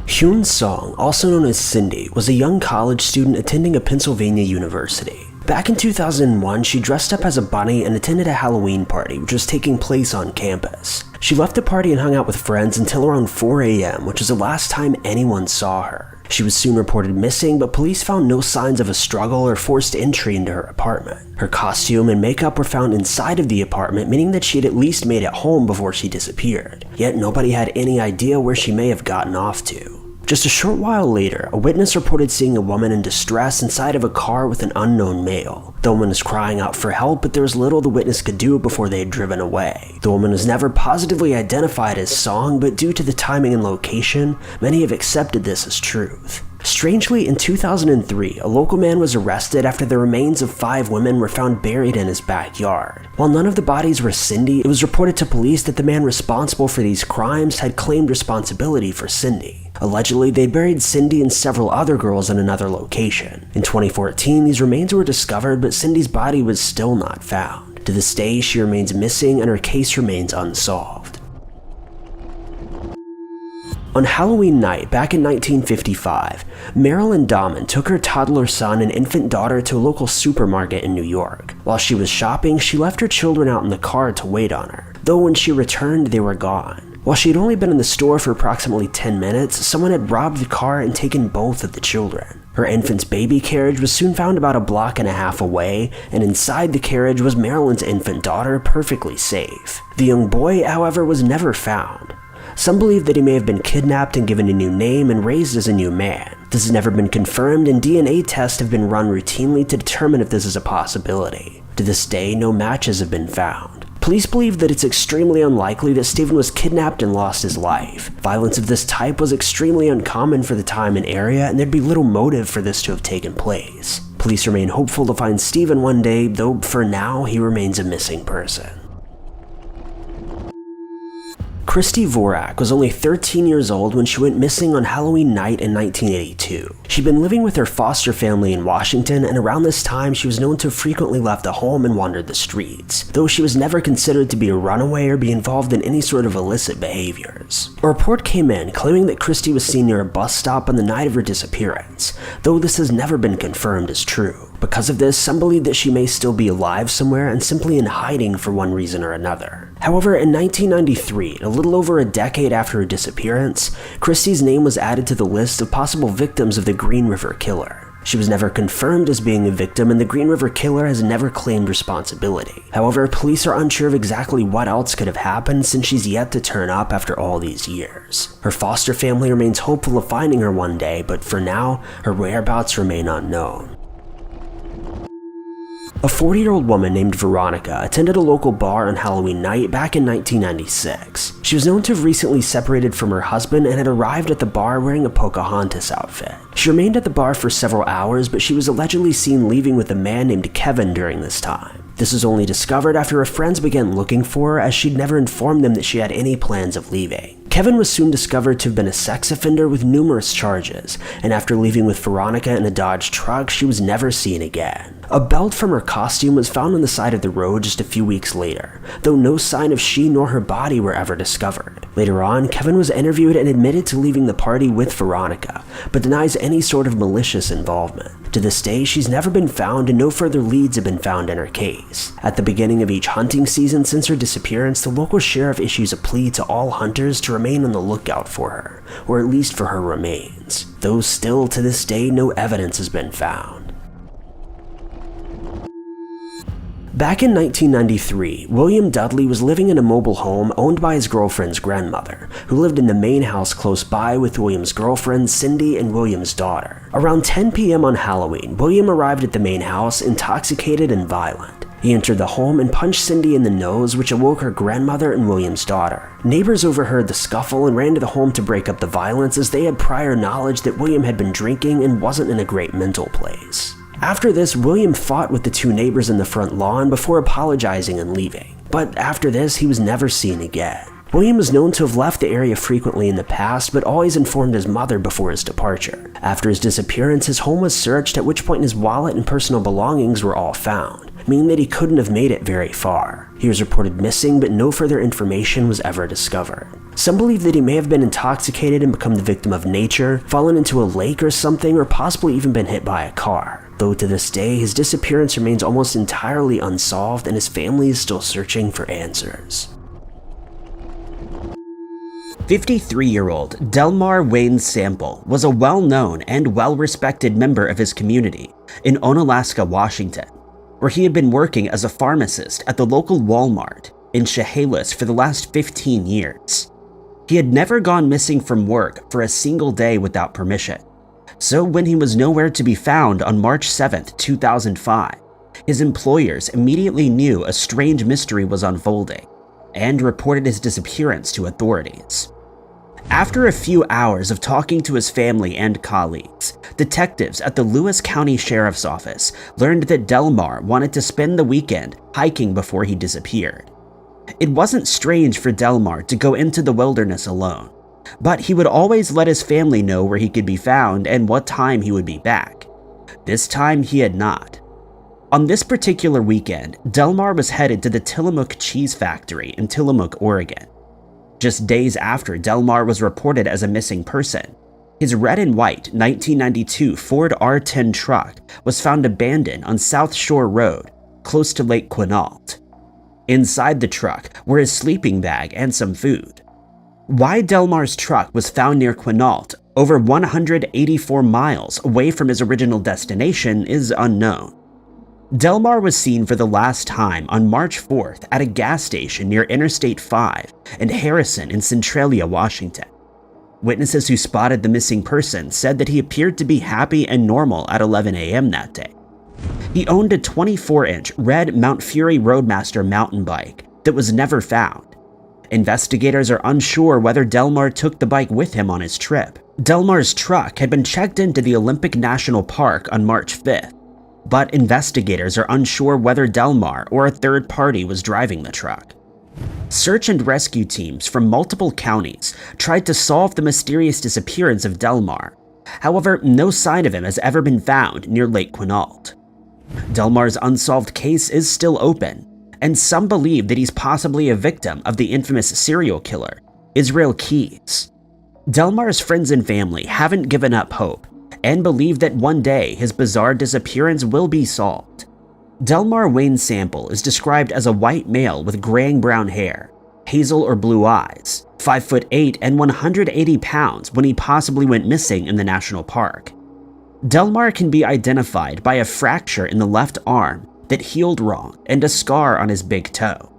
Hyun Song, also known as Cindy, was a young college student attending a Pennsylvania university. Back in 2001, she dressed up as a bunny and attended a Halloween party which was taking place on campus. She left the party and hung out with friends until around 4 a.m., which was the last time anyone saw her. She was soon reported missing, but police found no signs of a struggle or forced entry into her apartment. Her costume and makeup were found inside of the apartment, meaning that she had at least made it home before she disappeared. Yet nobody had any idea where she may have gotten off to. Just a short while later, a witness reported seeing a woman in distress inside of a car with an unknown male. The woman was crying out for help, but there was little the witness could do before they had driven away. The woman was never positively identified as Song, but due to the timing and location, many have accepted this as truth. Strangely, in 2003, a local man was arrested after the remains of 5 women were found buried in his backyard. While none of the bodies were Cindy, it was reported to police that the man responsible for these crimes had claimed responsibility for Cindy. Allegedly, they buried Cindy and several other girls in another location. In 2014, these remains were discovered, but Cindy's body was still not found. To this day, she remains missing and her case remains unsolved. On Halloween night back in 1955, Marilyn Dahman took her toddler son and infant daughter to a local supermarket in New York. While she was shopping, she left her children out in the car to wait on her, though when she returned, they were gone. While she had only been in the store for approximately 10 minutes, someone had robbed the car and taken both of the children. Her infant's baby carriage was soon found about a block and a half away, and inside the carriage was Marilyn's infant daughter, perfectly safe. The young boy, however, was never found. Some believe that he may have been kidnapped and given a new name and raised as a new man. This has never been confirmed, and DNA tests have been run routinely to determine if this is a possibility. To this day, no matches have been found. Police believe that it's extremely unlikely that Stephen was kidnapped and lost his life. Violence of this type was extremely uncommon for the time and area, and there'd be little motive for this to have taken place. Police remain hopeful to find Stephen one day, though for now he remains a missing person. Christy Vorak was only 13 years old when she went missing on Halloween night in 1982. She'd been living with her foster family in Washington, and around this time she was known to have frequently left the home and wandered the streets, though she was never considered to be a runaway or be involved in any sort of illicit behaviors. A report came in claiming that Christy was seen near a bus stop on the night of her disappearance, though this has never been confirmed as true. Because of this, some believe that she may still be alive somewhere and simply in hiding for one reason or another. However, in 1993, a little over a decade after her disappearance, Christy's name was added to the list of possible victims of the Green River Killer. She was never confirmed as being a victim, and the Green River Killer has never claimed responsibility. However, police are unsure of exactly what else could have happened since she's yet to turn up after all these years. Her foster family remains hopeful of finding her one day, but for now, her whereabouts remain unknown. A 40-year-old woman named Veronica attended a local bar on Halloween night back in 1996. She was known to have recently separated from her husband and had arrived at the bar wearing a Pocahontas outfit. She remained at the bar for several hours, but she was allegedly seen leaving with a man named Kevin during this time. This was only discovered after her friends began looking for her, as she'd never informed them that she had any plans of leaving. Kevin was soon discovered to have been a sex offender with numerous charges, and after leaving with Veronica in a Dodge truck, she was never seen again. A belt from her costume was found on the side of the road just a few weeks later, though no sign of she nor her body were ever discovered. Later on, Kevin was interviewed and admitted to leaving the party with Veronica, but denies any sort of malicious involvement. To this day, she's never been found and no further leads have been found in her case. At the beginning of each hunting season since her disappearance, the local sheriff issues a plea to all hunters to remain on the lookout for her, or at least for her remains, though still to this day no evidence has been found. Back in 1993, William Dudley was living in a mobile home owned by his girlfriend's grandmother, who lived in the main house close by with William's girlfriend, Cindy, and William's daughter. Around 10 p.m. on Halloween, William arrived at the main house intoxicated and violent. He entered the home and punched Cindy in the nose, which awoke her grandmother and William's daughter. Neighbors overheard the scuffle and ran to the home to break up the violence, as they had prior knowledge that William had been drinking and wasn't in a great mental place. After this, William fought with the two neighbors in the front lawn before apologizing and leaving. But after this, he was never seen again. William was known to have left the area frequently in the past, but always informed his mother before his departure. After his disappearance, his home was searched, at which point his wallet and personal belongings were all found, meaning that he couldn't have made it very far. He was reported missing, but no further information was ever discovered. Some believe that he may have been intoxicated and become the victim of nature, fallen into a lake or something, or possibly even been hit by a car. Though to this day, his disappearance remains almost entirely unsolved and his family is still searching for answers. 53-year-old Delmar Wayne Sample was a well-known and well-respected member of his community in Onalaska, Washington, where he had been working as a pharmacist at the local Walmart in Chehalis for the last 15 years. He had never gone missing from work for a single day without permission. So when he was nowhere to be found on March 7, 2005, his employers immediately knew a strange mystery was unfolding and reported his disappearance to authorities. After a few hours of talking to his family and colleagues, detectives at the Lewis County Sheriff's Office learned that Delmar wanted to spend the weekend hiking before he disappeared. It wasn't strange for Delmar to go into the wilderness alone, but he would always let his family know where he could be found and what time he would be back. This time he had not. On this particular weekend, Delmar was headed to the Tillamook Cheese Factory in Tillamook, Oregon. Just days after Delmar was reported as a missing person, his red and white 1992 Ford R10 truck was found abandoned on South Shore Road, close to Lake Quinault. Inside the truck were his sleeping bag and some food. Why Delmar's truck was found near Quinault, over 184 miles away from his original destination, is unknown. Delmar was seen for the last time on March 4th at a gas station near Interstate 5 and Harrison in Centralia, Washington. Witnesses who spotted the missing person said that he appeared to be happy and normal at 11 a.m. that day. He owned a 24-inch red Mount Fury Roadmaster mountain bike that was never found. Investigators are unsure whether Delmar took the bike with him on his trip. Delmar's truck had been checked into the Olympic National Park on March 5th, but investigators are unsure whether Delmar or a third party was driving the truck. Search and rescue teams from multiple counties tried to solve the mysterious disappearance of Delmar. However, no sign of him has ever been found near Lake Quinault. Delmar's unsolved case is still open, and some believe that he's possibly a victim of the infamous serial killer, Israel Keyes. Delmar's friends and family haven't given up hope and believe that one day his bizarre disappearance will be solved. Delmar Wayne Sample is described as a white male with graying brown hair, hazel or blue eyes, 5'8" and 180 pounds when he possibly went missing in the national park. Delmar can be identified by a fracture in the left arm that healed wrong and a scar on his big toe.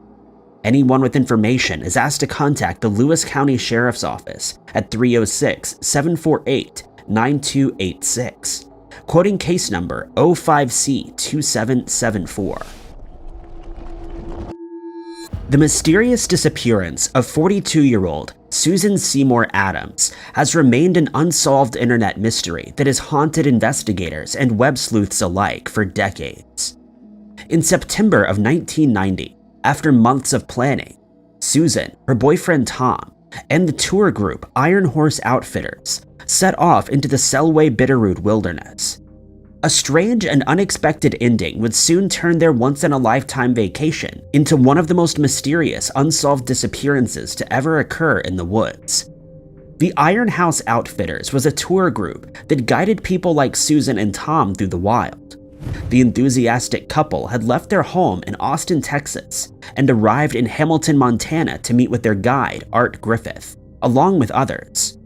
Anyone with information is asked to contact the Lewis County Sheriff's Office at 306-748-9286, quoting case number 05C2774. The mysterious disappearance of 42-year-old Susan Seymour Adams has remained an unsolved internet mystery that has haunted investigators and web sleuths alike for decades. In September of 1990, after months of planning, Susan, her boyfriend Tom, and the tour group Iron Horse Outfitters set off into the Selway Bitterroot Wilderness. A strange and unexpected ending would soon turn their once-in-a-lifetime vacation into one of the most mysterious unsolved disappearances to ever occur in the woods. The Iron House Outfitters was a tour group that guided people like Susan and Tom through the wild. The enthusiastic couple had left their home in Austin, Texas, and arrived in Hamilton, Montana to meet with their guide, Art Griffith, along with others.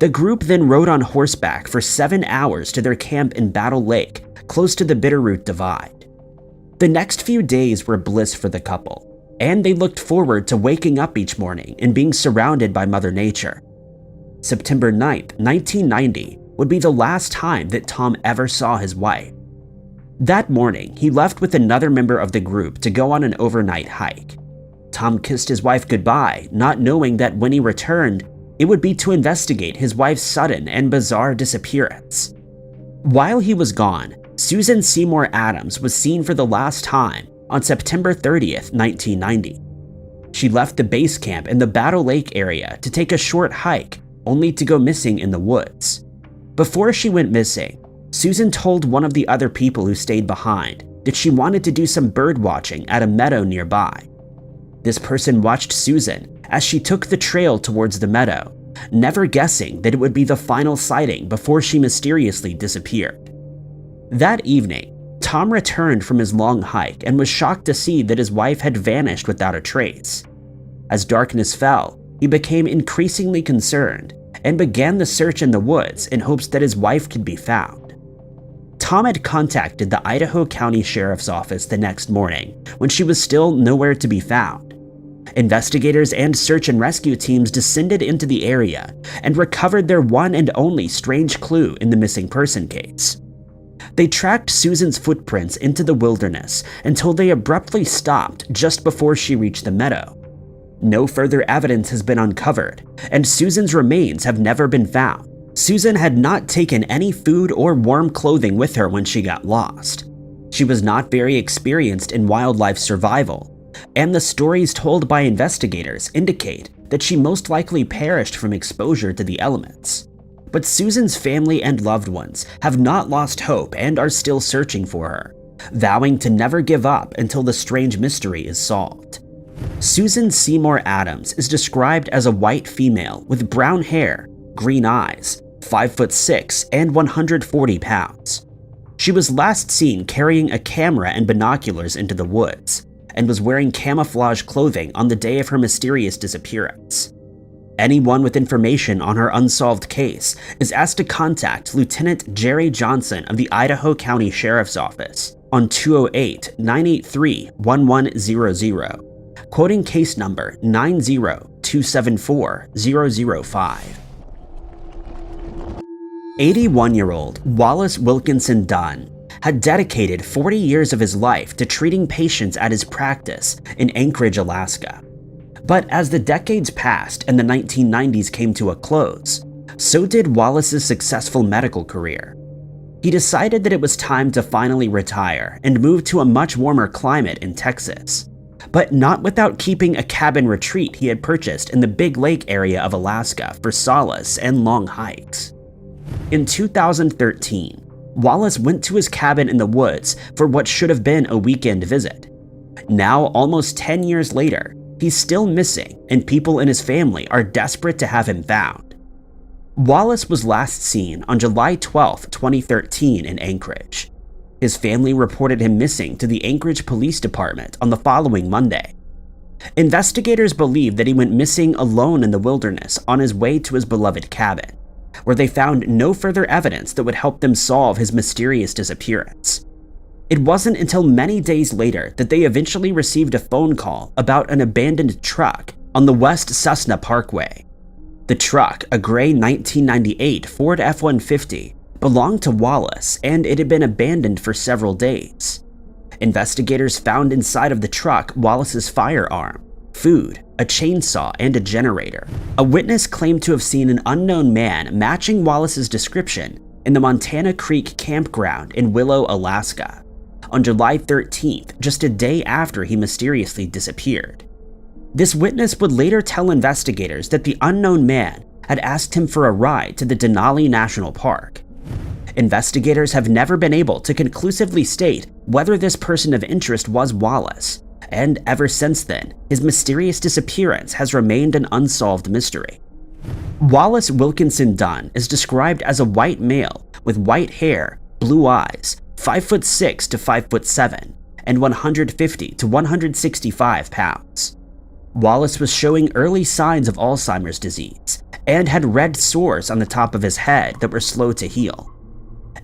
The group then rode on horseback for 7 hours to their camp in Battle Lake, close to the Bitterroot Divide. The next few days were bliss for the couple, and they looked forward to waking up each morning and being surrounded by Mother Nature. September 9th, 1990 would be the last time that Tom ever saw his wife. That morning, he left with another member of the group to go on an overnight hike. Tom kissed his wife goodbye, not knowing that when he returned, it would be to investigate his wife's sudden and bizarre disappearance. While he was gone, Susan Seymour Adams was seen for the last time on September 30th, 1990. She left the base camp in the Battle Lake area to take a short hike, only to go missing in the woods. Before she went missing, Susan told one of the other people who stayed behind that she wanted to do some bird watching at a meadow nearby. This person watched Susan as she took the trail towards the meadow, never guessing that it would be the final sighting before she mysteriously disappeared. That evening, Tom returned from his long hike and was shocked to see that his wife had vanished without a trace. As darkness fell, he became increasingly concerned and began the search in the woods in hopes that his wife could be found. Tom had contacted the Idaho County Sheriff's Office the next morning when she was still nowhere to be found. Investigators and search and rescue teams descended into the area and recovered their one and only strange clue in the missing person case. They tracked Susan's footprints into the wilderness until they abruptly stopped just before she reached the meadow. No further evidence has been uncovered, and Susan's remains have never been found. Susan had not taken any food or warm clothing with her when she got lost. She was not very experienced in wildlife survival, and the stories told by investigators indicate that she most likely perished from exposure to the elements. But Susan's family and loved ones have not lost hope and are still searching for her, vowing to never give up until the strange mystery is solved. Susan Seymour Adams is described as a white female with brown hair, green eyes, 5'6" and 140 pounds. She was last seen carrying a camera and binoculars into the woods, and was wearing camouflage clothing on the day of her mysterious disappearance. Anyone with information on her unsolved case is asked to contact Lieutenant Jerry Johnson of the Idaho County Sheriff's Office on 208-983-1100, quoting case number 90274-005. 81-year-old Wallace Wilkinson Dunn had dedicated 40 years of his life to treating patients at his practice in Anchorage, Alaska. But as the decades passed and the 1990s came to a close, so did Wallace's successful medical career. He decided that it was time to finally retire and move to a much warmer climate in Texas, but not without keeping a cabin retreat he had purchased in the Big Lake area of Alaska for solace and long hikes. In 2013, Wallace went to his cabin in the woods for what should have been a weekend visit. Now, almost 10 years later, he's still missing, and people in his family are desperate to have him found. Wallace was last seen on July 12, 2013 in Anchorage. His family reported him missing to the Anchorage Police Department on the following Monday. Investigators believe that he went missing alone in the wilderness on his way to his beloved cabin, where they found no further evidence that would help them solve his mysterious disappearance. It wasn't until many days later that they eventually received a phone call about an abandoned truck on the West Cessna Parkway. The truck, a gray 1998 Ford F-150, belonged to Wallace, and it had been abandoned for several days. Investigators found inside of the truck Wallace's firearm, food, a chainsaw, and a generator. A witness claimed to have seen an unknown man matching Wallace's description in the Montana Creek campground in Willow, Alaska, on July 13th, just a day after he mysteriously disappeared. This witness would later tell investigators that the unknown man had asked him for a ride to the Denali National Park. Investigators have never been able to conclusively state whether this person of interest was Wallace, and ever since then, his mysterious disappearance has remained an unsolved mystery. Wallace Wilkinson Dunn is described as a white male with white hair, blue eyes, 5'6" to 5'7", and 150 to 165 pounds. Wallace was showing early signs of Alzheimer's disease and had red sores on the top of his head that were slow to heal.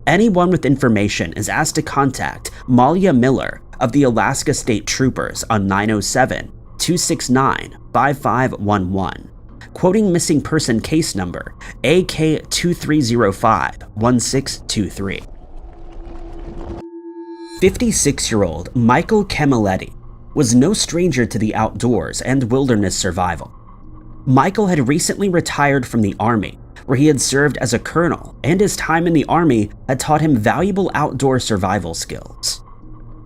Anyone with information is asked to contact Malia Miller of the Alaska State Troopers on 907-269-5511, quoting missing person case number AK2305-1623. 56-year-old Michael Camiletti was no stranger to the outdoors and wilderness survival. Michael had recently retired from the Army, where he had served as a colonel, and his time in the army had taught him valuable outdoor survival skills.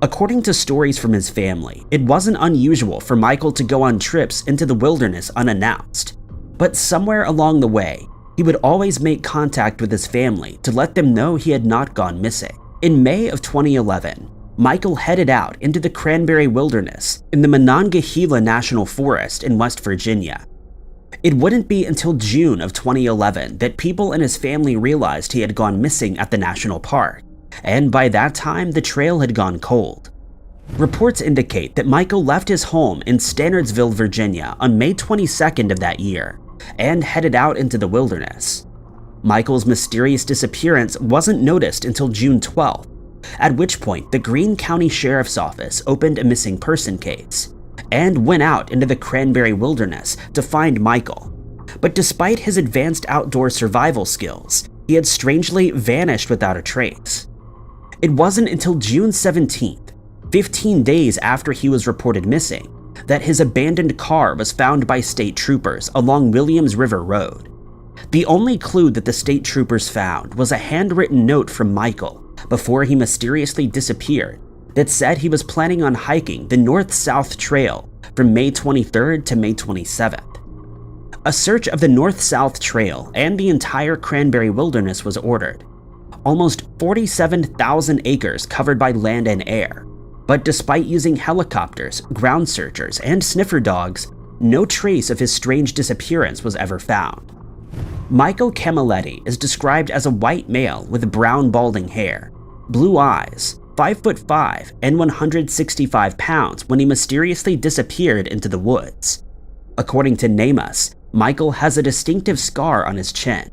According to stories from his family, it wasn't unusual for Michael to go on trips into the wilderness unannounced, but somewhere along the way, he would always make contact with his family to let them know he had not gone missing. In May of 2011, Michael headed out into the Cranberry Wilderness in the Monongahela National Forest in West Virginia. It wouldn't be until June of 2011 that people in his family realized he had gone missing at the national park, and by that time the trail had gone cold. Reports indicate that Michael left his home in Stanardsville, Virginia on May 22nd of that year and headed out into the wilderness. Michael's mysterious disappearance wasn't noticed until June 12th, at which point the Greene County Sheriff's Office opened a missing person case and went out into the Cranberry Wilderness to find Michael. But despite his advanced outdoor survival skills, he had strangely vanished without a trace. It wasn't until June 17th, 15 days after he was reported missing, that his abandoned car was found by state troopers along Williams River Road. The only clue that the state troopers found was a handwritten note from Michael before he mysteriously disappeared that said he was planning on hiking the North-South Trail from May 23rd to May 27th. A search of the North-South Trail and the entire Cranberry Wilderness was ordered. Almost 47,000 acres covered by land and air, but despite using helicopters, ground searchers, and sniffer dogs, no trace of his strange disappearance was ever found. Michael Camiletti is described as a white male with brown balding hair, blue eyes, 5'5" and 165 pounds when he mysteriously disappeared into the woods. According to NamUs, Michael has a distinctive scar on his chin.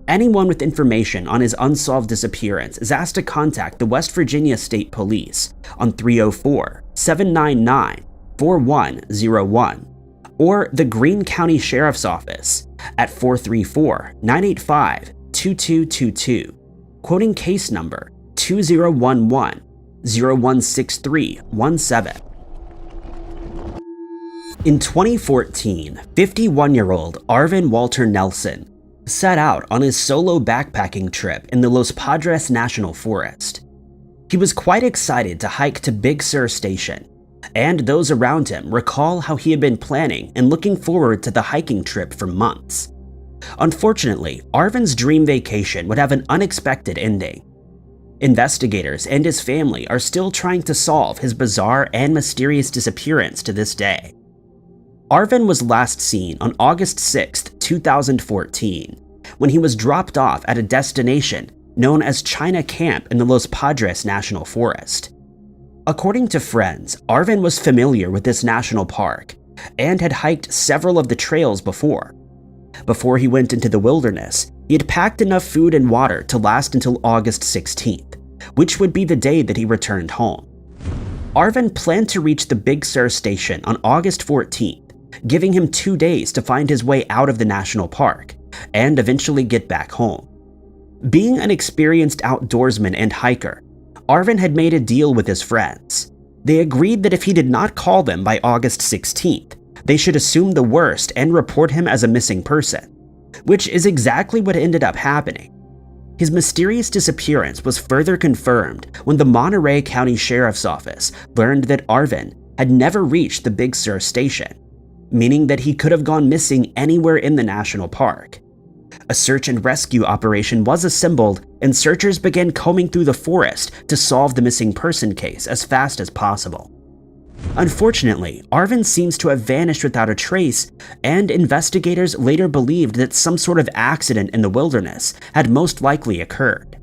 Anyone with information on his unsolved disappearance is asked to contact the West Virginia State Police on 304-799-4101 or the Greene County Sheriff's Office at 434-985-2222, quoting case number 2011-016317. In 2014, 51-year-old Arvin Walter Nelson set out on his solo backpacking trip in the Los Padres National Forest. He was quite excited to hike to Big Sur Station, and those around him recall how he had been planning and looking forward to the hiking trip for months. Unfortunately, Arvin's dream vacation would have an unexpected ending. Investigators and his family are still trying to solve his bizarre and mysterious disappearance to this day. Arvin was last seen on August 6, 2014, when he was dropped off at a destination known as China Camp in the Los Padres National Forest. According to friends, Arvin was familiar with this national park and had hiked several of the trails before. Before he went into the wilderness, he had packed enough food and water to last until August 16th, which would be the day that he returned home. Arvin planned to reach the Big Sur Station on August 14th, giving him 2 days to find his way out of the national park and eventually get back home. Being an experienced outdoorsman and hiker, Arvin had made a deal with his friends. They agreed that if he did not call them by August 16th, they should assume the worst and report him as a missing person, which is exactly what ended up happening. His mysterious disappearance was further confirmed when the Monterey County Sheriff's Office learned that Arvin had never reached the Big Sur Station, meaning that he could have gone missing anywhere in the national park. A search and rescue operation was assembled, and searchers began combing through the forest to solve the missing person case as fast as possible. Unfortunately, Arvin seems to have vanished without a trace, and investigators later believed that some sort of accident in the wilderness had most likely occurred.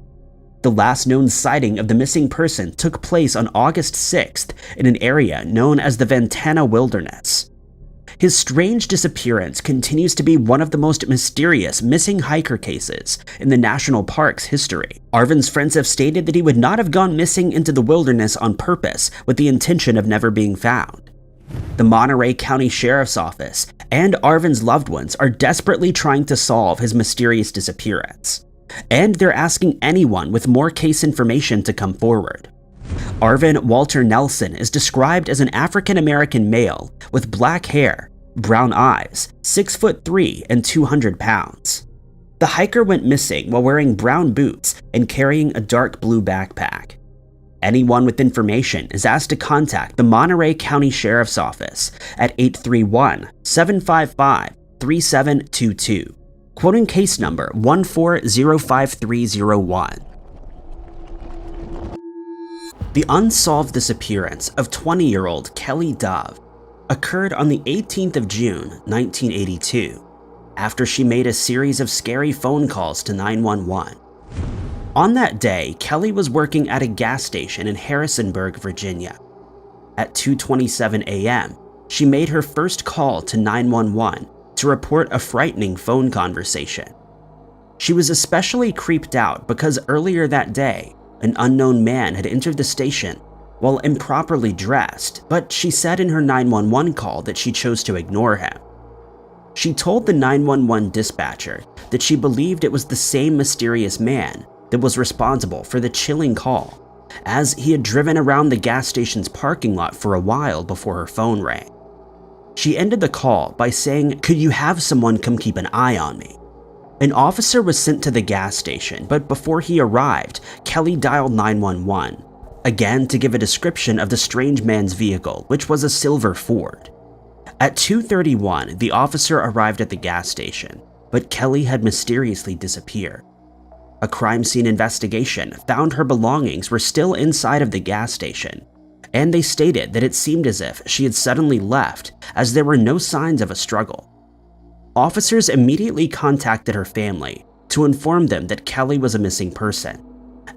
The last known sighting of the missing person took place on August 6th in an area known as the Ventana Wilderness. His strange disappearance continues to be one of the most mysterious missing hiker cases in the national park's history. Arvin's friends have stated that he would not have gone missing into the wilderness on purpose with the intention of never being found. The Monterey County Sheriff's Office and Arvin's loved ones are desperately trying to solve his mysterious disappearance, and they're asking anyone with more case information to come forward. Arvin Walter Nelson is described as an African-American male with black hair, brown eyes, 6'3" and 200 pounds. The hiker went missing while wearing brown boots and carrying a dark blue backpack. Anyone with information is asked to contact the Monterey County Sheriff's Office at 831-755-3722, quoting case number 1405301. The unsolved disappearance of 20-year-old Kelly Dove occurred on the 18th of June, 1982, after she made a series of scary phone calls to 911. On that day, Kelly was working at a gas station in Harrisonburg, Virginia. At 2:27 a.m., she made her first call to 911 to report a frightening phone conversation. She was especially creeped out because earlier that day, an unknown man had entered the station while improperly dressed, but she said in her 911 call that she chose to ignore him. She told the 911 dispatcher that she believed it was the same mysterious man that was responsible for the chilling call, as he had driven around the gas station's parking lot for a while before her phone rang. She ended the call by saying, "Could you have someone come keep an eye on me?" An officer was sent to the gas station, but before he arrived, Kelly dialed 911, again to give a description of the strange man's vehicle, which was a silver Ford. At 2:31, the officer arrived at the gas station, but Kelly had mysteriously disappeared. A crime scene investigation found her belongings were still inside of the gas station, and they stated that it seemed as if she had suddenly left as there were no signs of a struggle. Officers immediately contacted her family to inform them that Kelly was a missing person,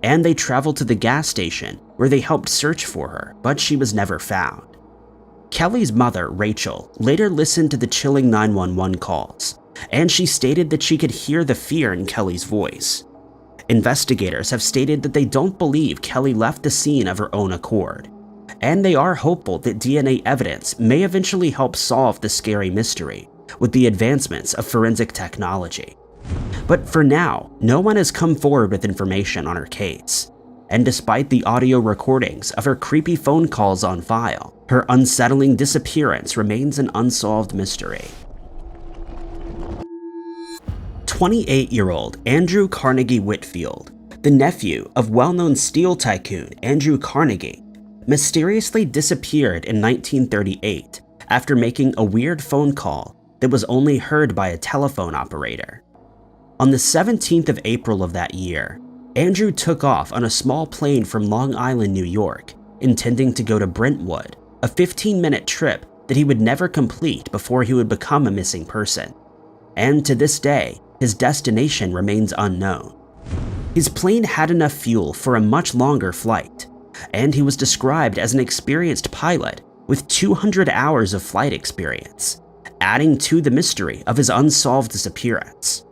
and they traveled to the gas station where they helped search for her, but she was never found. Kelly's mother, Rachel, later listened to the chilling 911 calls, and she stated that she could hear the fear in Kelly's voice. Investigators have stated that they don't believe Kelly left the scene of her own accord, and they are hopeful that DNA evidence may eventually help solve the scary mystery with the advancements of forensic technology. But for now, no one has come forward with information on her case, and despite the audio recordings of her creepy phone calls on file, her unsettling disappearance remains an unsolved mystery. 28-year-old Andrew Carnegie Whitfield, the nephew of well-known steel tycoon Andrew Carnegie, mysteriously disappeared in 1938 after making a weird phone call that was only heard by a telephone operator. On the 17th of April of that year, Andrew took off on a small plane from Long Island, New York, intending to go to Brentwood, a 15-minute trip that he would never complete before he would become a missing person. And to this day, his destination remains unknown. His plane had enough fuel for a much longer flight, and he was described as an experienced pilot with 200 hours of flight experience, adding to the mystery of his unsolved disappearance.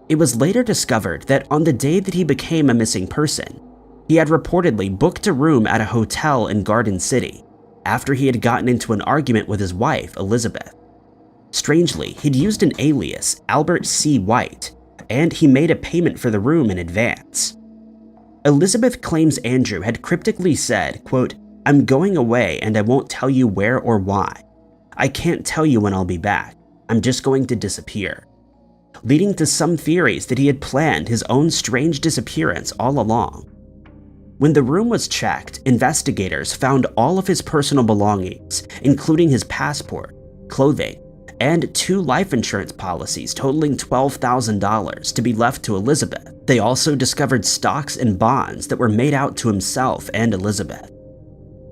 It was later discovered that on the day that he became a missing person, he had reportedly booked a room at a hotel in Garden City after he had gotten into an argument with his wife, Elizabeth. Strangely, he'd used an alias, Albert C. White, and he made a payment for the room in advance. Elizabeth claims Andrew had cryptically said, quote, "I'm going away and I won't tell you where or why. I can't tell you when I'll be back. I'm just going to disappear," leading to some theories that he had planned his own strange disappearance all along. When the room was checked, investigators found all of his personal belongings, including his passport, clothing, and 2 life insurance policies totaling $12,000 to be left to Elizabeth. They also discovered stocks and bonds that were made out to himself and Elizabeth.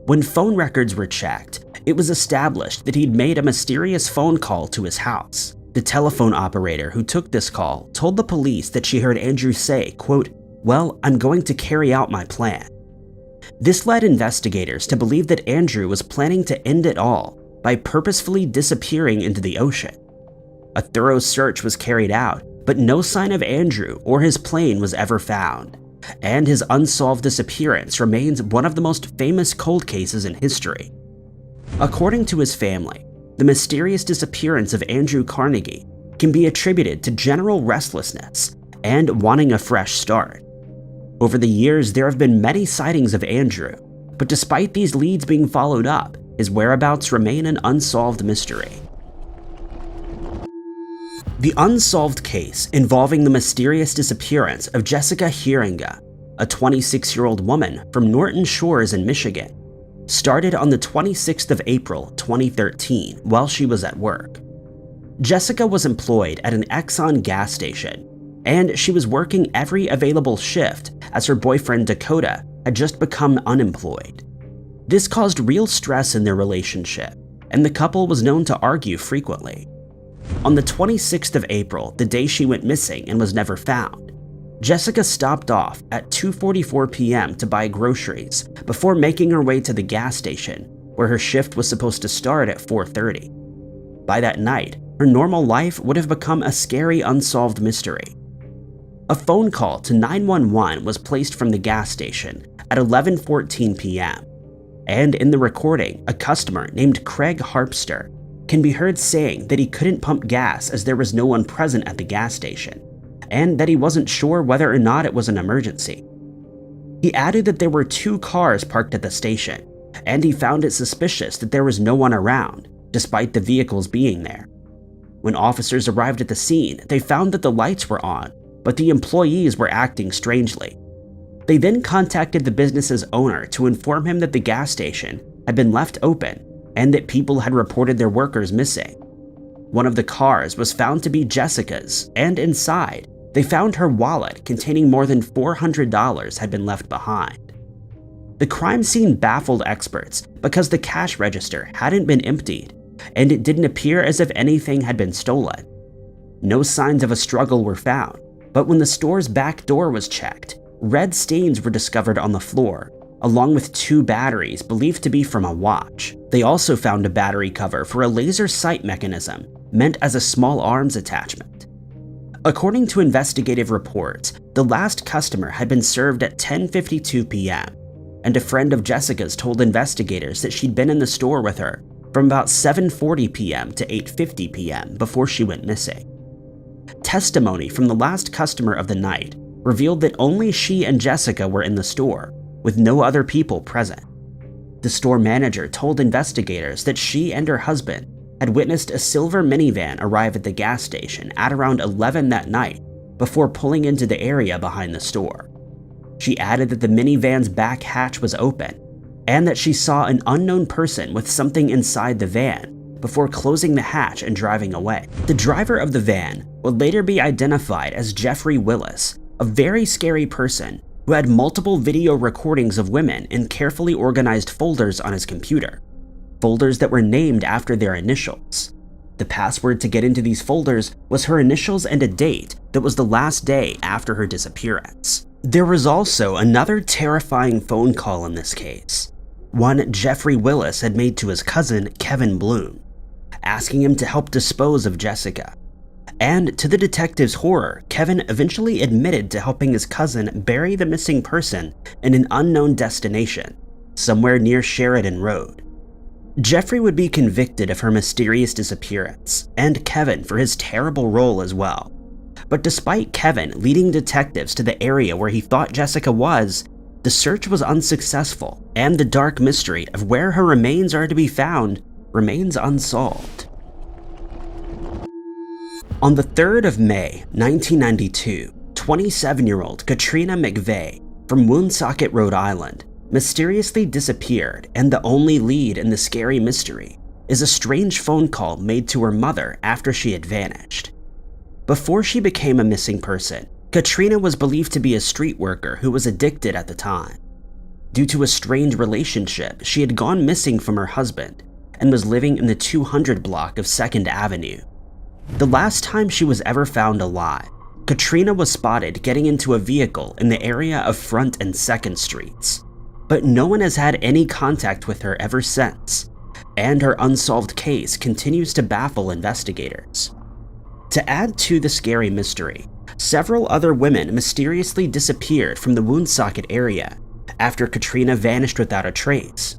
When phone records were checked, it was established that he'd made a mysterious phone call to his house. The telephone operator who took this call told the police that she heard Andrew say, quote, "Well, I'm going to carry out my plan." This led investigators to believe that Andrew was planning to end it all by purposefully disappearing into the ocean. A thorough search was carried out, but no sign of Andrew or his plane was ever found, and his unsolved disappearance remains one of the most famous cold cases in history. According to his family, the mysterious disappearance of Andrew Carnegie can be attributed to general restlessness and wanting a fresh start. Over the years, there have been many sightings of Andrew, but despite these leads being followed up, his whereabouts remain an unsolved mystery. The unsolved case involving the mysterious disappearance of Jessica Heeringa, a 26-year-old woman from Norton Shores in Michigan, started on the 26th of April 2013 while she was at work. Jessica was employed at an Exxon gas station, and she was working every available shift as her boyfriend Dakota had just become unemployed. This caused real stress in their relationship, and the couple was known to argue frequently. On the 26th of April, the day she went missing and was never found, Jessica stopped off at 2:44 p.m. to buy groceries before making her way to the gas station, where her shift was supposed to start at 4:30. By that night, her normal life would have become a scary unsolved mystery. A phone call to 911 was placed from the gas station at 11:14 p.m., and in the recording, a customer named Craig Harpster can be heard saying that he couldn't pump gas as there was no one present at the gas station, and that he wasn't sure whether or not it was an emergency. He added that there were 2 cars parked at the station, and he found it suspicious that there was no one around, despite the vehicles being there. When officers arrived at the scene, they found that the lights were on, but the employees were acting strangely. They then contacted the business's owner to inform him that the gas station had been left open and that people had reported their workers missing. One of the cars was found to be Jessica's, and inside, they found her wallet containing more than $400 had been left behind. The crime scene baffled experts because the cash register hadn't been emptied, and it didn't appear as if anything had been stolen. No signs of a struggle were found, but when the store's back door was checked, red stains were discovered on the floor, along with 2 batteries believed to be from a watch. They also found a battery cover for a laser sight mechanism meant as a small arms attachment. According to investigative reports, the last customer had been served at 10:52 p.m., and a friend of Jessica's told investigators that she'd been in the store with her from about 7:40 p.m. to 8:50 p.m. before she went missing. Testimony from the last customer of the night revealed that only she and Jessica were in the store, with no other people present. The store manager told investigators that she and her husband had witnessed a silver minivan arrive at the gas station at around 11 that night before pulling into the area behind the store. She added that the minivan's back hatch was open and that she saw an unknown person with something inside the van before closing the hatch and driving away. The driver of the van would later be identified as Jeffrey Willis, a very scary person who had multiple video recordings of women in carefully organized folders on his computer, folders that were named after their initials. The password to get into these folders was her initials and a date that was the last day after her disappearance. There was also another terrifying phone call in this case, one Jeffrey Willis had made to his cousin Kevin Bloom, asking him to help dispose of Jessica. And to the detective's horror, Kevin eventually admitted to helping his cousin bury the missing person in an unknown destination, somewhere near Sheridan Road. Jeffrey would be convicted of her mysterious disappearance, and Kevin for his terrible role as well. But despite Kevin leading detectives to the area where he thought Jessica was, the search was unsuccessful, and the dark mystery of where her remains are to be found remains unsolved. On the 3rd of May, 1992, 27-year-old Katrina McVey from Woonsocket, Rhode Island, mysteriously disappeared, and the only lead in the scary mystery is a strange phone call made to her mother after she had vanished. Before she became a missing person, Katrina was believed to be a street worker who was addicted at the time. Due to a strained relationship, she had gone missing from her husband and was living in the 200 block of 2nd Avenue. The last time she was ever found alive, Katrina was spotted getting into a vehicle in the area of Front and 2nd Streets, but no one has had any contact with her ever since, and her unsolved case continues to baffle investigators. To add to the scary mystery, several other women mysteriously disappeared from the Woonsocket area after Katrina vanished without a trace.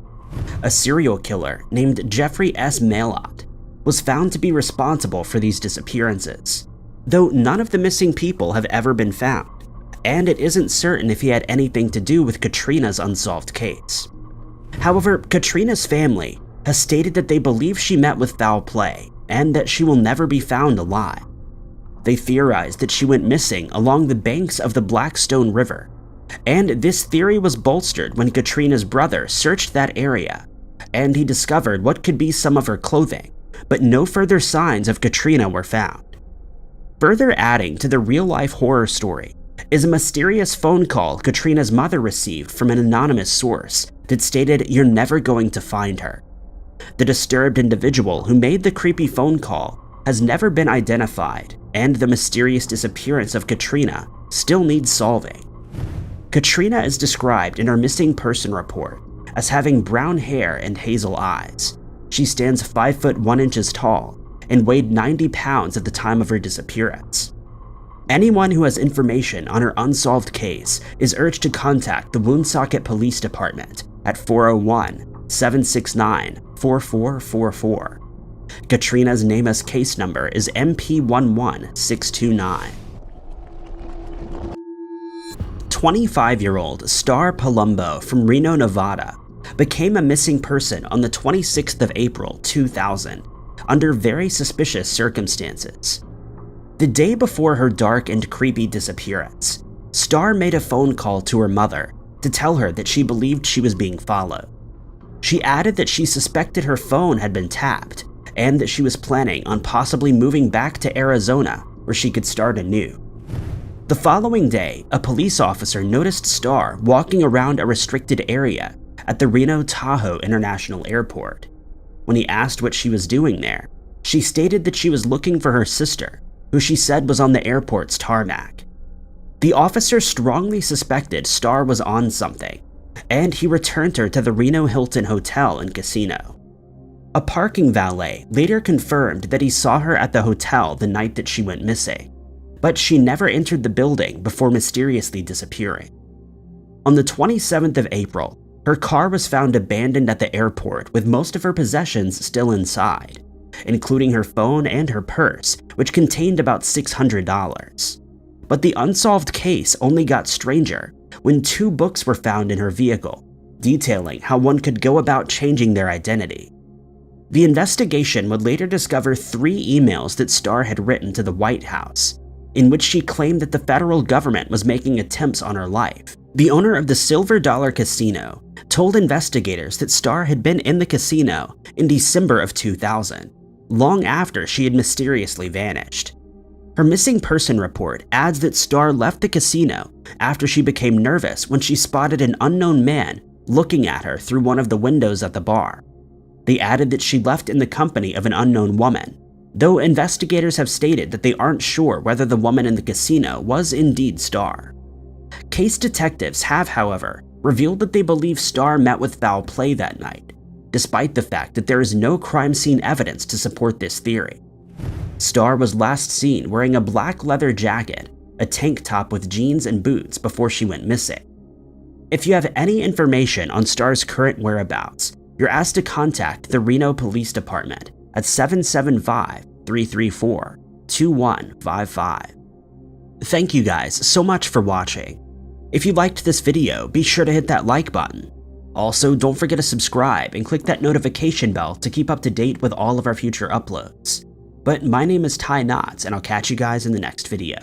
A serial killer named Jeffrey S. Mailot was found to be responsible for these disappearances, though none of the missing people have ever been found, and it isn't certain if he had anything to do with Katrina's unsolved case. However, Katrina's family has stated that they believe she met with foul play and that she will never be found alive. They theorized that she went missing along the banks of the Blackstone River, and this theory was bolstered when Katrina's brother searched that area, and he discovered what could be some of her clothing, but no further signs of Katrina were found. Further adding to the real-life horror story is a mysterious phone call Katrina's mother received from an anonymous source that stated, "You're never going to find her." The disturbed individual who made the creepy phone call has never been identified, and the mysterious disappearance of Katrina still needs solving. Katrina is described in her missing person report as having brown hair and hazel eyes. She stands 5 foot 1 inches tall and weighed 90 pounds at the time of her disappearance. Anyone who has information on her unsolved case is urged to contact the Woonsocket Police Department at 401-769-4444. Katrina's NamUs case number is MP11629. 25-year-old Star Palumbo from Reno, Nevada, became a missing person on the 26th of April 2000 under very suspicious circumstances. The day before her dark and creepy disappearance, Star made a phone call to her mother to tell her that she believed she was being followed. She added that she suspected her phone had been tapped and that she was planning on possibly moving back to Arizona where she could start anew. The following day, a police officer noticed Star walking around a restricted area at the Reno Tahoe International Airport. When he asked what she was doing there, she stated that she was looking for her sister, who she said was on the airport's tarmac. The officer strongly suspected Star was on something, and he returned her to the Reno Hilton Hotel and Casino. A parking valet later confirmed that he saw her at the hotel the night that she went missing, but she never entered the building before mysteriously disappearing. On the 27th of April, her car was found abandoned at the airport with most of her possessions still inside, including her phone and her purse, which contained about $600. But the unsolved case only got stranger when 2 books were found in her vehicle, detailing how one could go about changing their identity. The investigation would later discover 3 emails that Star had written to the White House, in which she claimed that the federal government was making attempts on her life. The owner of the Silver Dollar Casino told investigators that Star had been in the casino in December of 2000, long after she had mysteriously vanished. Her missing person report adds that Star left the casino after she became nervous when she spotted an unknown man looking at her through one of the windows at the bar. They added that she left in the company of an unknown woman, though investigators have stated that they aren't sure whether the woman in the casino was indeed Star. Case detectives have, however, revealed that they believe Star met with foul play that night, despite the fact that there is no crime scene evidence to support this theory. Star was last seen wearing a black leather jacket, a tank top with jeans and boots before she went missing. If you have any information on Star's current whereabouts, you're asked to contact the Reno Police Department at 775-334-2155. Thank you guys so much for watching. If you liked this video, be sure to hit that like button. Also, don't forget to subscribe and click that notification bell to keep up to date with all of our future uploads. But my name is Ty Knotts, and I'll catch you guys in the next video.